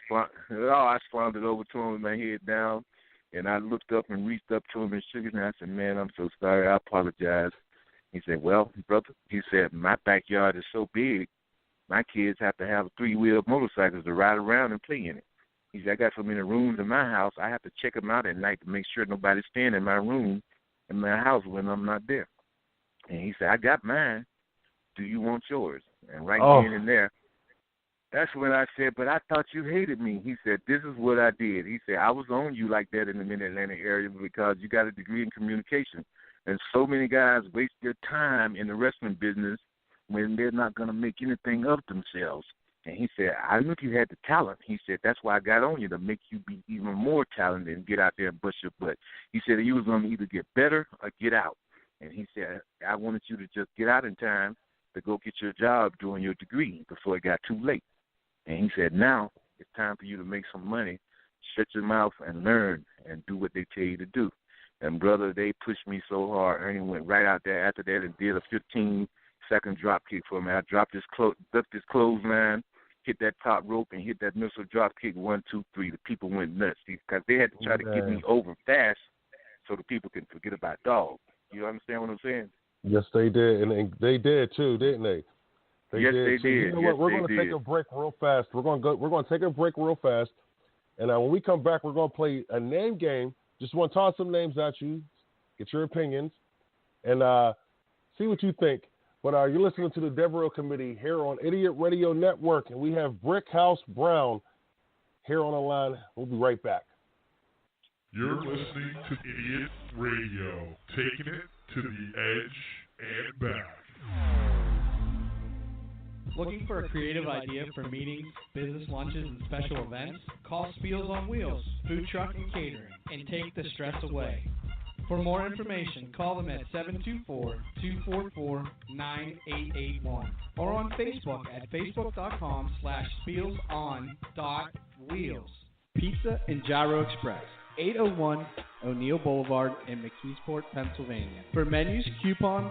I slammed it over to him with my head down, and I looked up and reached up to him and shook his hand. I said, "Man, I'm so sorry. I apologize." He said, "Well, brother," he said, "my backyard is so big, my kids have to have 3-wheel motorcycles to ride around and play in it." He said, "I got so many rooms in my house, I have to check them out at night to make sure nobody's staying in my room in my house when I'm not there." And he said, "I got mine. Do you want yours?" And right then and there, that's when I said, "But I thought you hated me." He said, "This is what I did." He said, "I was on you like that in the Mid-Atlantic area because you got a degree in communication. And so many guys waste their time in the wrestling business when they're not going to make anything of themselves." And he said, "I knew you had the talent." He said, "That's why I got on you, to make you be even more talented and get out there and bust your butt." He said you was going to either get better or get out. And he said, "I wanted you to just get out in time to go get your job doing your degree before it got too late." And he said, "Now it's time for you to make some money. Shut your mouth and learn and do what they tell you to do." And, brother, they pushed me so hard. Ernie went right out there after that and did a 15-second drop kick for me. I dropped his clothesline, hit that top rope, and hit that missile drop kick 1, 2, 3. The people went nuts because they had to try to get me over fast so the people can forget about dog. You understand what I'm saying? Yes, they did, and they did too, didn't they? They did. You know what? We're going to take a break real fast. We're going to take a break real fast, and when we come back, we're going to play a name game. Just want to toss some names at you, get your opinions, and see what you think. But you're listening to the Devereux Committee here on Idiot Radio Network, and we have Brickhouse Brown here on the line. We'll be right back. You're listening to Idiot Radio, taking it to the edge and back. Looking for a creative idea for meetings, business lunches, and special events? Call Spiels on Wheels, Food Truck and Catering, and take the stress away. For more information, call them at 724-244-9881 or on Facebook at facebook.com/spielson.wheels. Pizza and Gyro Express, 801 O'Neill Boulevard in McKeesport, Pennsylvania. For menus, coupons,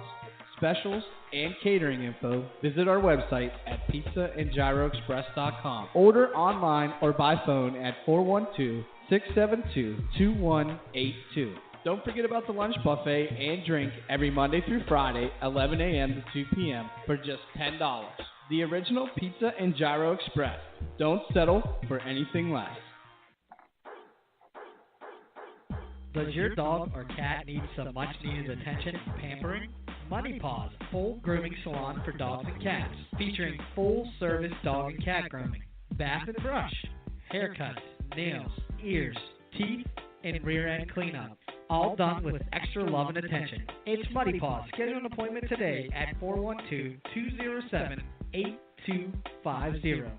specials, and catering info, visit our website at pizzaandgyroexpress.com. Order online or by phone at 412-672-2182. Don't forget about the lunch buffet and drink every Monday through Friday, 11 a.m. to 2 p.m. for just $10. The original Pizza and Gyro Express. Don't settle for anything less. Does your dog or cat need some much-needed attention and pampering? Money Paws, full grooming salon for dogs and cats, featuring full-service dog and cat grooming, bath and brush, haircuts, nails, ears, teeth, and rear-end cleanup. All done with extra love and attention. It's Money Paws. Schedule an appointment today at 412-207-8250.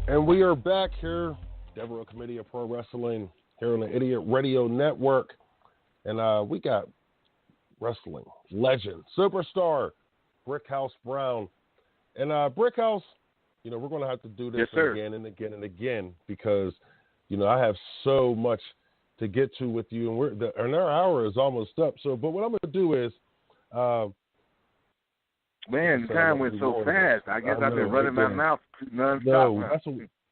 And we are back here, Devereux Committee of Pro Wrestling, here on the Idiot Radio Network. And we got wrestling legend, superstar, Brickhouse Brown. And Brickhouse, you know, we're going to have to do this again and again and again because, you know, I have so much to get to with you. And our hour is almost up. So, but what I'm going to do is... Man, the time went so fast. I guess I've been running my mouth nonstop.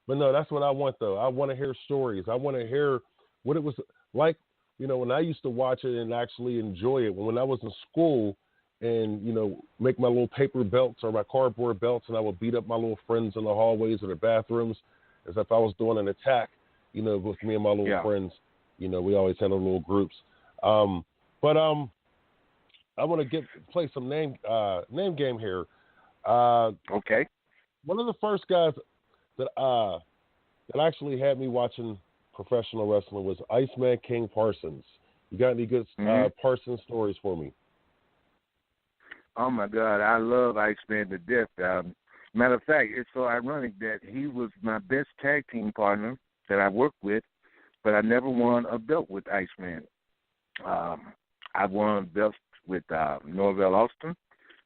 That's what I want, though. I want to hear stories. I want to hear what it was like, you know, when I used to watch it and actually enjoy it. When I was in school and, you know, make my little paper belts or my cardboard belts, and I would beat up my little friends in the hallways or the bathrooms as if I was doing an attack, you know, with me and my little friends. You know, we always had our little groups. I want to play some name game here. Okay. One of the first guys that actually had me watching professional wrestling was Iceman King Parsons. You got any good Parsons stories for me? Oh my God, I love Iceman to death. Matter of fact, it's so ironic that he was my best tag team partner that I worked with, but I never won a belt with Iceman. I won belts with Norvell Austin.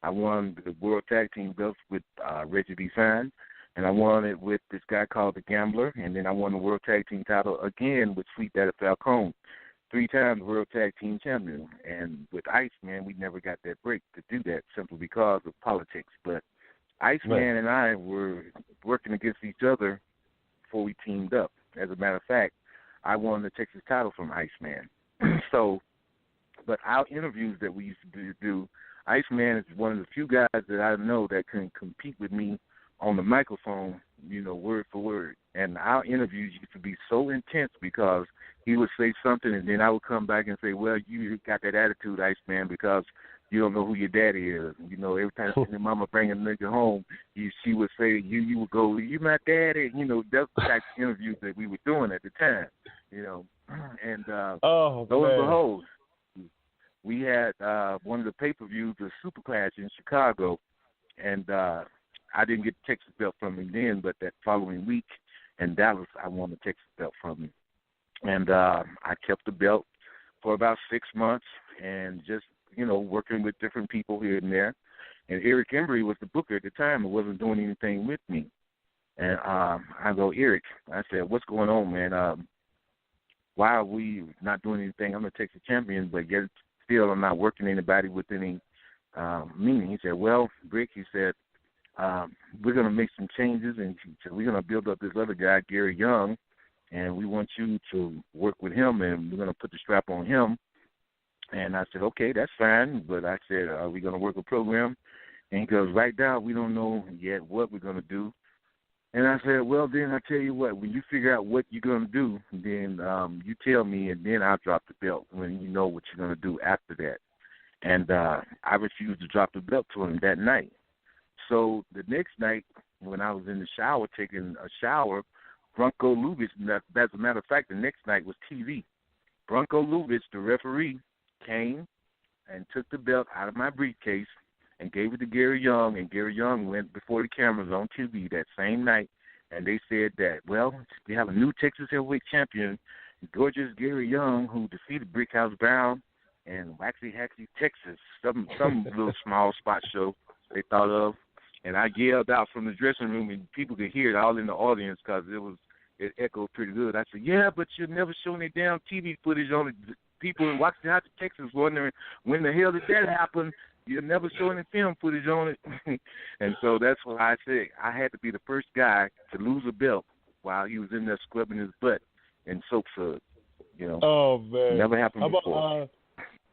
I won the World Tag Team belts with Reggie Design. and I won it with this guy called the Gambler, and then I won the World Tag Team title again with Sweet Daddy Falcone, 3 times World Tag Team Champion. And with Iceman, we never got that break to do that simply because of politics. But Iceman and I were working against each other before we teamed up. As a matter of fact, I won the Texas title from Iceman. But our interviews that we used to do, Iceman is one of the few guys that I know that can compete with me on the microphone, word for word. And our interviews used to be so intense because he would say something and then I would come back and say, well, you got that attitude, Iceman, because you don't know who your daddy is. Every time your mama bring a nigga home, she would say, you would go, you my daddy. That's the type of interviews that we were doing at the time, And those were hoes. We had one of the pay-per-views, the Superclash in Chicago, and I didn't get the Texas belt from him then, but that following week in Dallas, I won the Texas belt from him. And I kept the belt for about 6 months and just, working with different people here and there. And Eric Embry was the booker at the time and wasn't doing anything with me. And I go, Eric, I said, what's going on, man? Why are we not doing anything? I'm the Texas champion, but yet still I'm not working anybody with any meaning. He said, well, Brick, he said, we're going to make some changes, and he said, we're going to build up this other guy, Gary Young, and we want you to work with him, and we're going to put the strap on him. And I said, okay, that's fine. But I said, are we going to work a program? And he goes, right now, we don't know yet what we're going to do. And I said, well, then I tell you what, when you figure out what you're going to do, then you tell me, and then I'll drop the belt when you know what you're going to do after that. And I refused to drop the belt to him that night. So the next night, when I was in the shower, taking a shower, Bronco Lubitsch, as a matter of fact, the next night was TV. Bronco Lubitsch, the referee, came and took the belt out of my briefcase and gave it to Gary Young, and Gary Young went before the cameras on TV that same night, and they said that, well, we have a new Texas heavyweight champion, gorgeous Gary Young, who defeated Brickhouse Brown and Waxy Haxy, Texas, some little small spot show they thought of. And I yelled out from the dressing room, and people could hear it all in the audience because it echoed pretty good. I said, yeah, but you're never showing any damn TV footage on it. People in Waxy Haxy, Texas wondering when the hell did that happen. You're never showing any film footage on it. And so that's what I said. I had to be the first guy to lose a belt while he was in there scrubbing his butt in soap suds. Oh, man. Never happened before.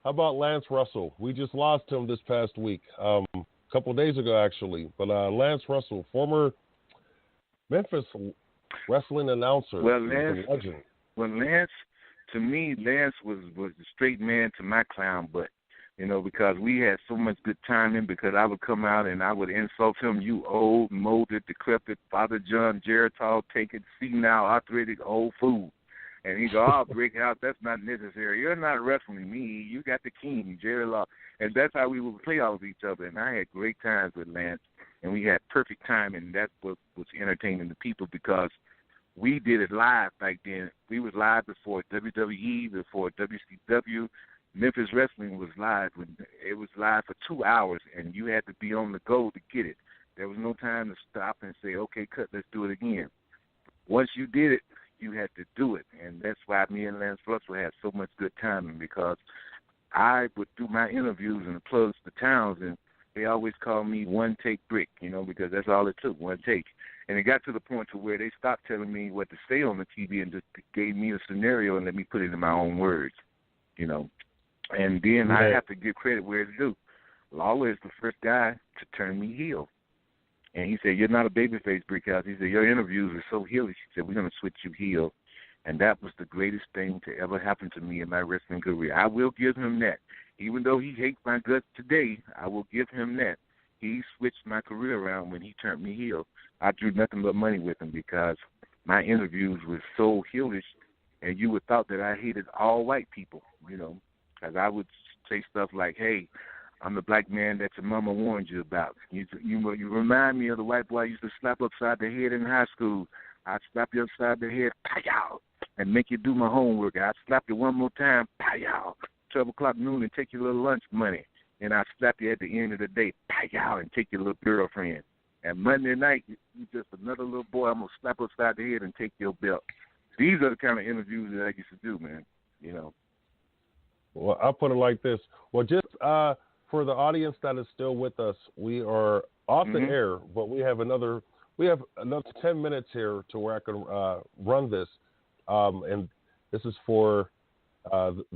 How about Lance Russell? We just lost him this past week, a couple of days ago, actually. But Lance Russell, former Memphis wrestling announcer, legend. To me, Lance was the straight man to my clown butt. Because we had so much good timing, because I would come out and I would insult him, you old, molded, decrepit, Father John, Geritol, taken, senile, arthritic, old fool. And he'd go, oh, Brick House, that's not necessary. You're not wrestling me. You got the king, Jerry Law. And that's how we would play off each other. And I had great times with Lance, and we had perfect time, and that's what was entertaining the people, because we did it live back then. We was live before WWE, before WCW. Memphis Wrestling was live. It was live for 2 hours, and you had to be on the go to get it. There was no time to stop and say, okay, cut, let's do it again. Once you did it, you had to do it, and that's why me and Lance Russell had so much good timing, because I would do my interviews and plugs to towns, and they always called me One Take Brick, because that's all it took, one take. And it got to the point to where they stopped telling me what to say on the TV and just gave me a scenario and let me put it in my own words, And then I have to give credit where it's due. Lawler is the first guy to turn me heel. And he said, you're not a babyface, Brickhouse. He said, your interviews are so heelish. He said, we're going to switch you heel. And that was the greatest thing to ever happen to me in my wrestling career. I will give him that. Even though he hates my guts today, I will give him that. He switched my career around when he turned me heel. I drew nothing but money with him because my interviews were so heelish, and you would thought that I hated all white people, because I would say stuff like, hey, I'm the black man that your mama warned you about. You remind me of the white boy I used to slap upside the head in high school. I'd slap you upside the head, pow, and make you do my homework. I'd slap you one more time, pow, 12 o'clock noon, and take your little lunch money. And I'd slap you at the end of the day, pow, and take your little girlfriend. And Monday night, you just another little boy. I'm gonna slap upside the head and take your belt. These are the kind of interviews that I used to do, man. You know. Well, I'll put it like this. Well, just for the audience that is still with us, we are off the air, but we have another 10 minutes here to where I can run this, and this is for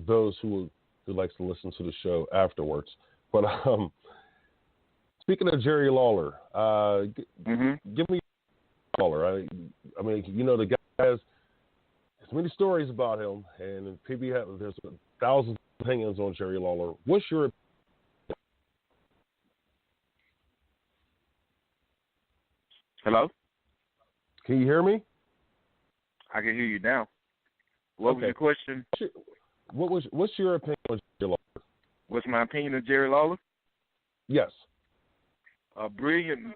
those who likes to listen to the show afterwards. But speaking of Jerry Lawler, give me Lawler. I mean, you know, the guy has many stories about him, and there's thousands of opinions on Jerry Lawler. What's your Hello? Can you hear me? I can hear you now. What was your question? What's your opinion on Jerry Lawler? What's my opinion of Jerry Lawler? Yes. A brilliant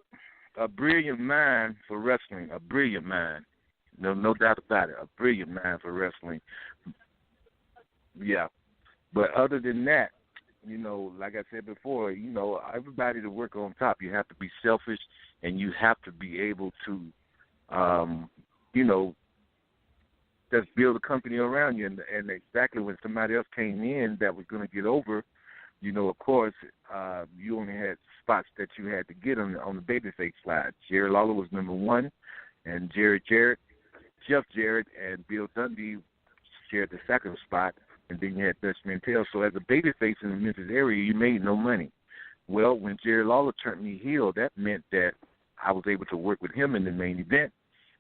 mind for wrestling. A brilliant mind. No doubt about it. A brilliant mind for wrestling. Yeah. But other than that, you know, like I said before, you know, everybody to work on top, you have to be selfish and you have to be able to, you know, just build a company around you. And exactly when somebody else came in that was going to get over, you know, of course, you only had spots that you had to get on the babyface slide. Jerry Lawler was number one, and Jeff Jarrett, and Bill Dundee shared the second spot, and then you had Dutch Mantell. So as a babyface in the Memphis area, you made no money. Well, when Jerry Lawler turned me heel, that meant that I was able to work with him in the main event.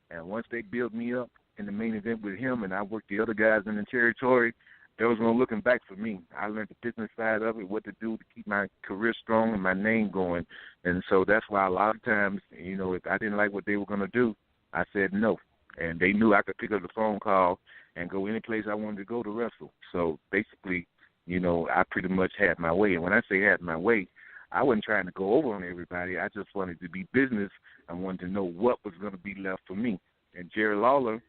And once they built me up in the main event with him and I worked the other guys in the territory, there was no looking back for me. I learned the business side of it, what to do to keep my career strong and my name going. And so that's why a lot of times, you know, if I didn't like what they were going to do, I said no. And they knew I could pick up the phone call and go any place I wanted to go to wrestle. So basically, you know, I pretty much had my way. And when I say had my way, I wasn't trying to go over on everybody. I just wanted to be business. I wanted to know what was going to be left for me. And Jerry Lawler,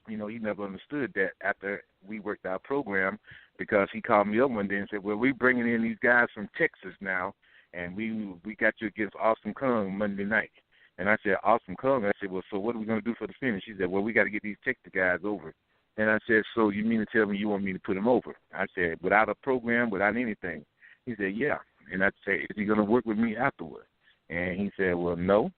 you know, he never understood that after we worked our program, because he called me up one day and said, well, we're bringing in these guys from Texas now, and we got you against Awesome Kong Monday night. And I said, Awesome Kong? I said, well, so what are we going to do for the finish? He said, well, we got to get these Texas guys over. And I said, so you mean to tell me you want me to put them over? I said, without a program, without anything? He said, yeah. And I said, is he going to work with me afterward? And he said, well, no.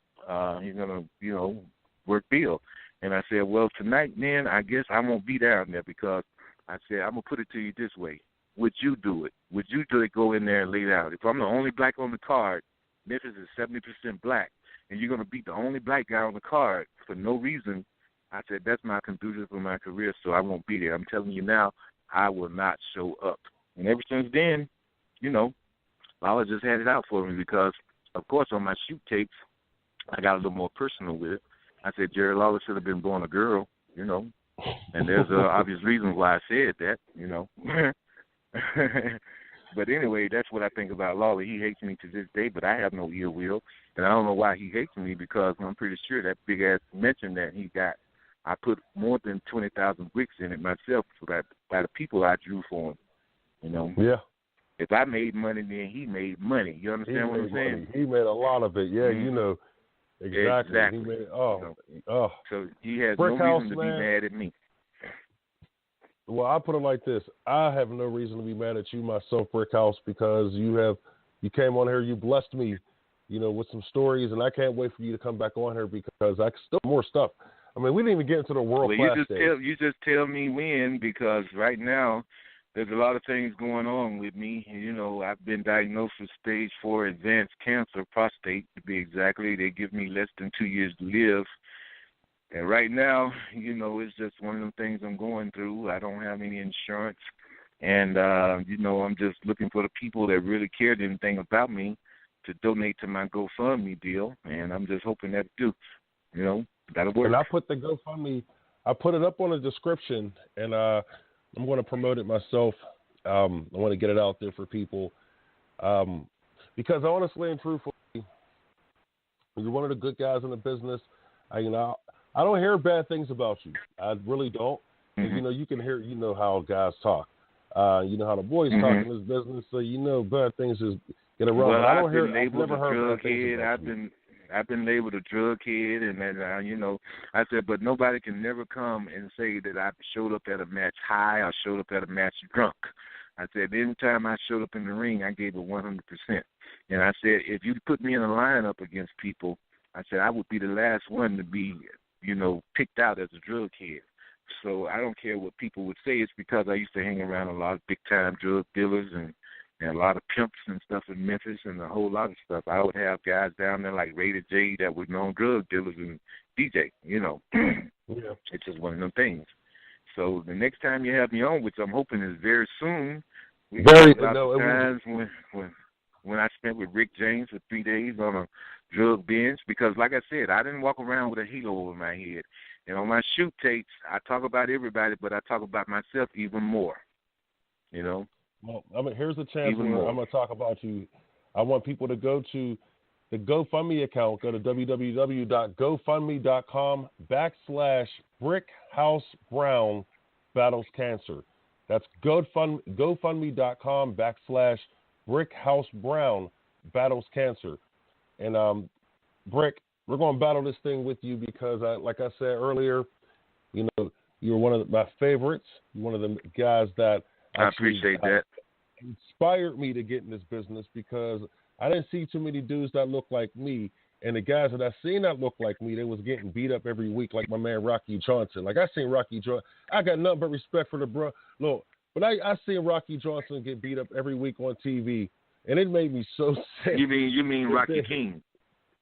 He's going to, you know, work Bill. And I said, well, tonight, man, I guess I won't be down there because I said, I'm going to put it to you this way. Would you do it? Would you do it, go in there and lay it out? If I'm the only black on the card, Memphis is 70% black, and you're going to beat the only black guy on the card for no reason, I said, that's my conclusion for my career, so I won't be there. I'm telling you now, I will not show up. And ever since then, you know, Lawler just had it out for me because, of course, on my shoot tapes, I got a little more personal with it. I said, Jerry Lawler should have been born a girl, you know, and there's obvious reasons why I said that, you know. But anyway, that's what I think about Lawler. He hates me to this day, but I have no ill will, and I don't know why he hates me because I'm pretty sure that big-ass mention that he got, I put more than 20,000 bricks in it myself by the people I drew for him, you know. Yeah. If I made money, then he made money. You understand what I'm saying? Money. He made a lot of it. Yeah, you know. Exactly. He made, So he has Brickhouse, no reason to be mad at me. Well, I'll put it like this. I have no reason to be mad at you myself, Brickhouse, because you came on here, you blessed me, you know, with some stories, and I can't wait for you to come back on here because I still more stuff. I mean, we didn't even get into the world class stage. You just tell me when, because right now there's a lot of things going on with me. You know, I've been diagnosed with stage 4 advanced cancer, prostate to be exactly. They give me less than 2 years to live. And right now, you know, it's just one of them things I'm going through. I don't have any insurance. And, you know, I'm just looking for the people that really cared anything about me to donate to my GoFundMe deal. And I'm just hoping that do. You know, that'll work. And I put the GoFundMe, I put it up on the description, and I'm going to promote it myself. I want to get it out there for people. Because honestly and truthfully, you're one of the good guys in the business. I don't hear bad things about you. I really don't. Mm-hmm. You know, you can hear, you know how guys talk. You know how the boys talk in this business, so you know bad things is going to run. Well, I don't I've never heard bad things about you. I've been labeled a drug kid, and I said, but nobody can never come and say that I showed up at a match high or showed up at a match drunk. I said, any time I showed up in the ring, I gave it 100%. And I said, if you put me in a lineup against people, I said, I would be the last one to be, picked out as a drug kid. So I don't care what people would say. It's because I used to hang around a lot of big-time drug dealers and a lot of pimps and stuff in Memphis and a whole lot of stuff. I would have guys down there like Rated J that were known drug dealers and DJ, Yeah. It's just one of them things. So the next time you have me on, which I'm hoping is very soon, we got times when I spent with Rick James for 3 days on a drug binge, because like I said, I didn't walk around with a halo over my head. And on my shoot tapes, I talk about everybody, but I talk about myself even more, Well, here's a chance where I'm going to talk about you. I want people to go to the GoFundMe account. Go to www.gofundme.com/Brickhouse Brown Battles Cancer. That's GoFundMe.com/Brickhouse Brown Battles Cancer. And, Brick, we're going to battle this thing with you because, like I said earlier, you're one of my favorites. You're one of the guys that I appreciate that. Inspired me to get in this business because I didn't see too many dudes that look like me. And the guys that I seen that look like me, they was getting beat up every week, like my man Rocky Johnson. Like I seen Rocky Johnson. I got nothing but respect for the bro. Look, but I seen Rocky Johnson get beat up every week on TV, and it made me so sick. You mean Rocky King?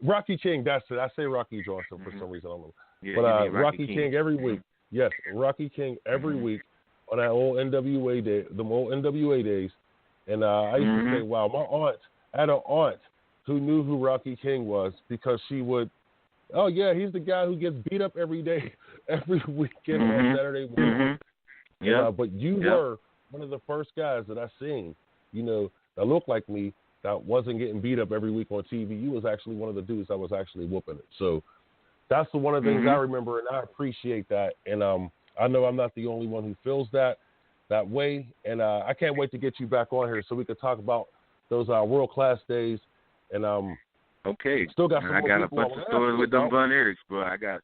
Rocky King, that's it. I say Rocky Johnson for some reason. I don't know. Yeah, but Rocky King every week. Yes, Rocky King every week on that old NWA day, the old NWA days. And I used to say, wow, I had an aunt who knew who Rocky King was because she would, oh, yeah, he's the guy who gets beat up every day, every weekend on Saturday morning. Yeah. But you were one of the first guys that I seen, that looked like me, that wasn't getting beat up every week on TV. You was actually one of the dudes that was actually whooping it. So that's one of the things I remember, and I appreciate that. And I know I'm not the only one who feels that way. And I can't wait to get you back on here so we could talk about those world-class days. And okay, still got some I got a people bunch of stories with them Von Erichs, bro. I got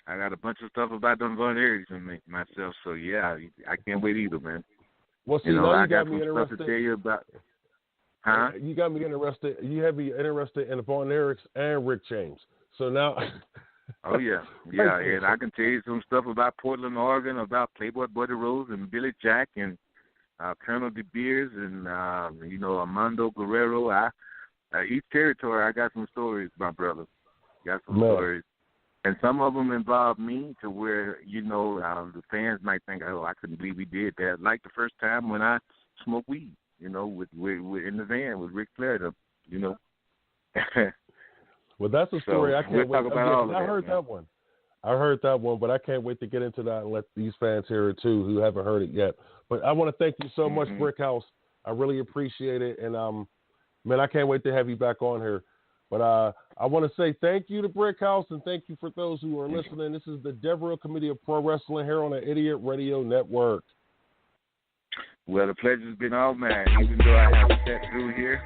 a bunch of stuff about them Von Erichs and myself. So yeah, I can't wait either, man. Well, see, now I you got got me some interested. stuff to tell you about. Huh? You got me interested. You have me interested in Von Erichs and Rick James. So now. Oh yeah, and I can tell you some stuff about Portland, Oregon, about Playboy Buddy Rose and Billy Jack and Colonel De Beers and Armando Guerrero. Each territory, I got some stories, my brother. Got some stories, and some of them involve me to where the fans might think, oh, I couldn't believe he did that. Like the first time when I smoked weed, with in the van with Ric Flair, Well, that's a story I can't wait. I heard that one. I heard that one, but I can't wait to get into that and let these fans hear it too who haven't heard it yet. But I want to thank you so much, Brickhouse. I really appreciate it, and man, I can't wait to have you back on here. But I want to say thank you to Brickhouse, and thank you for those who are listening. This is the Devereux Committee of Pro Wrestling here on the Idiot Radio Network. Well, the pleasure's been all mine, even though I have sat through here.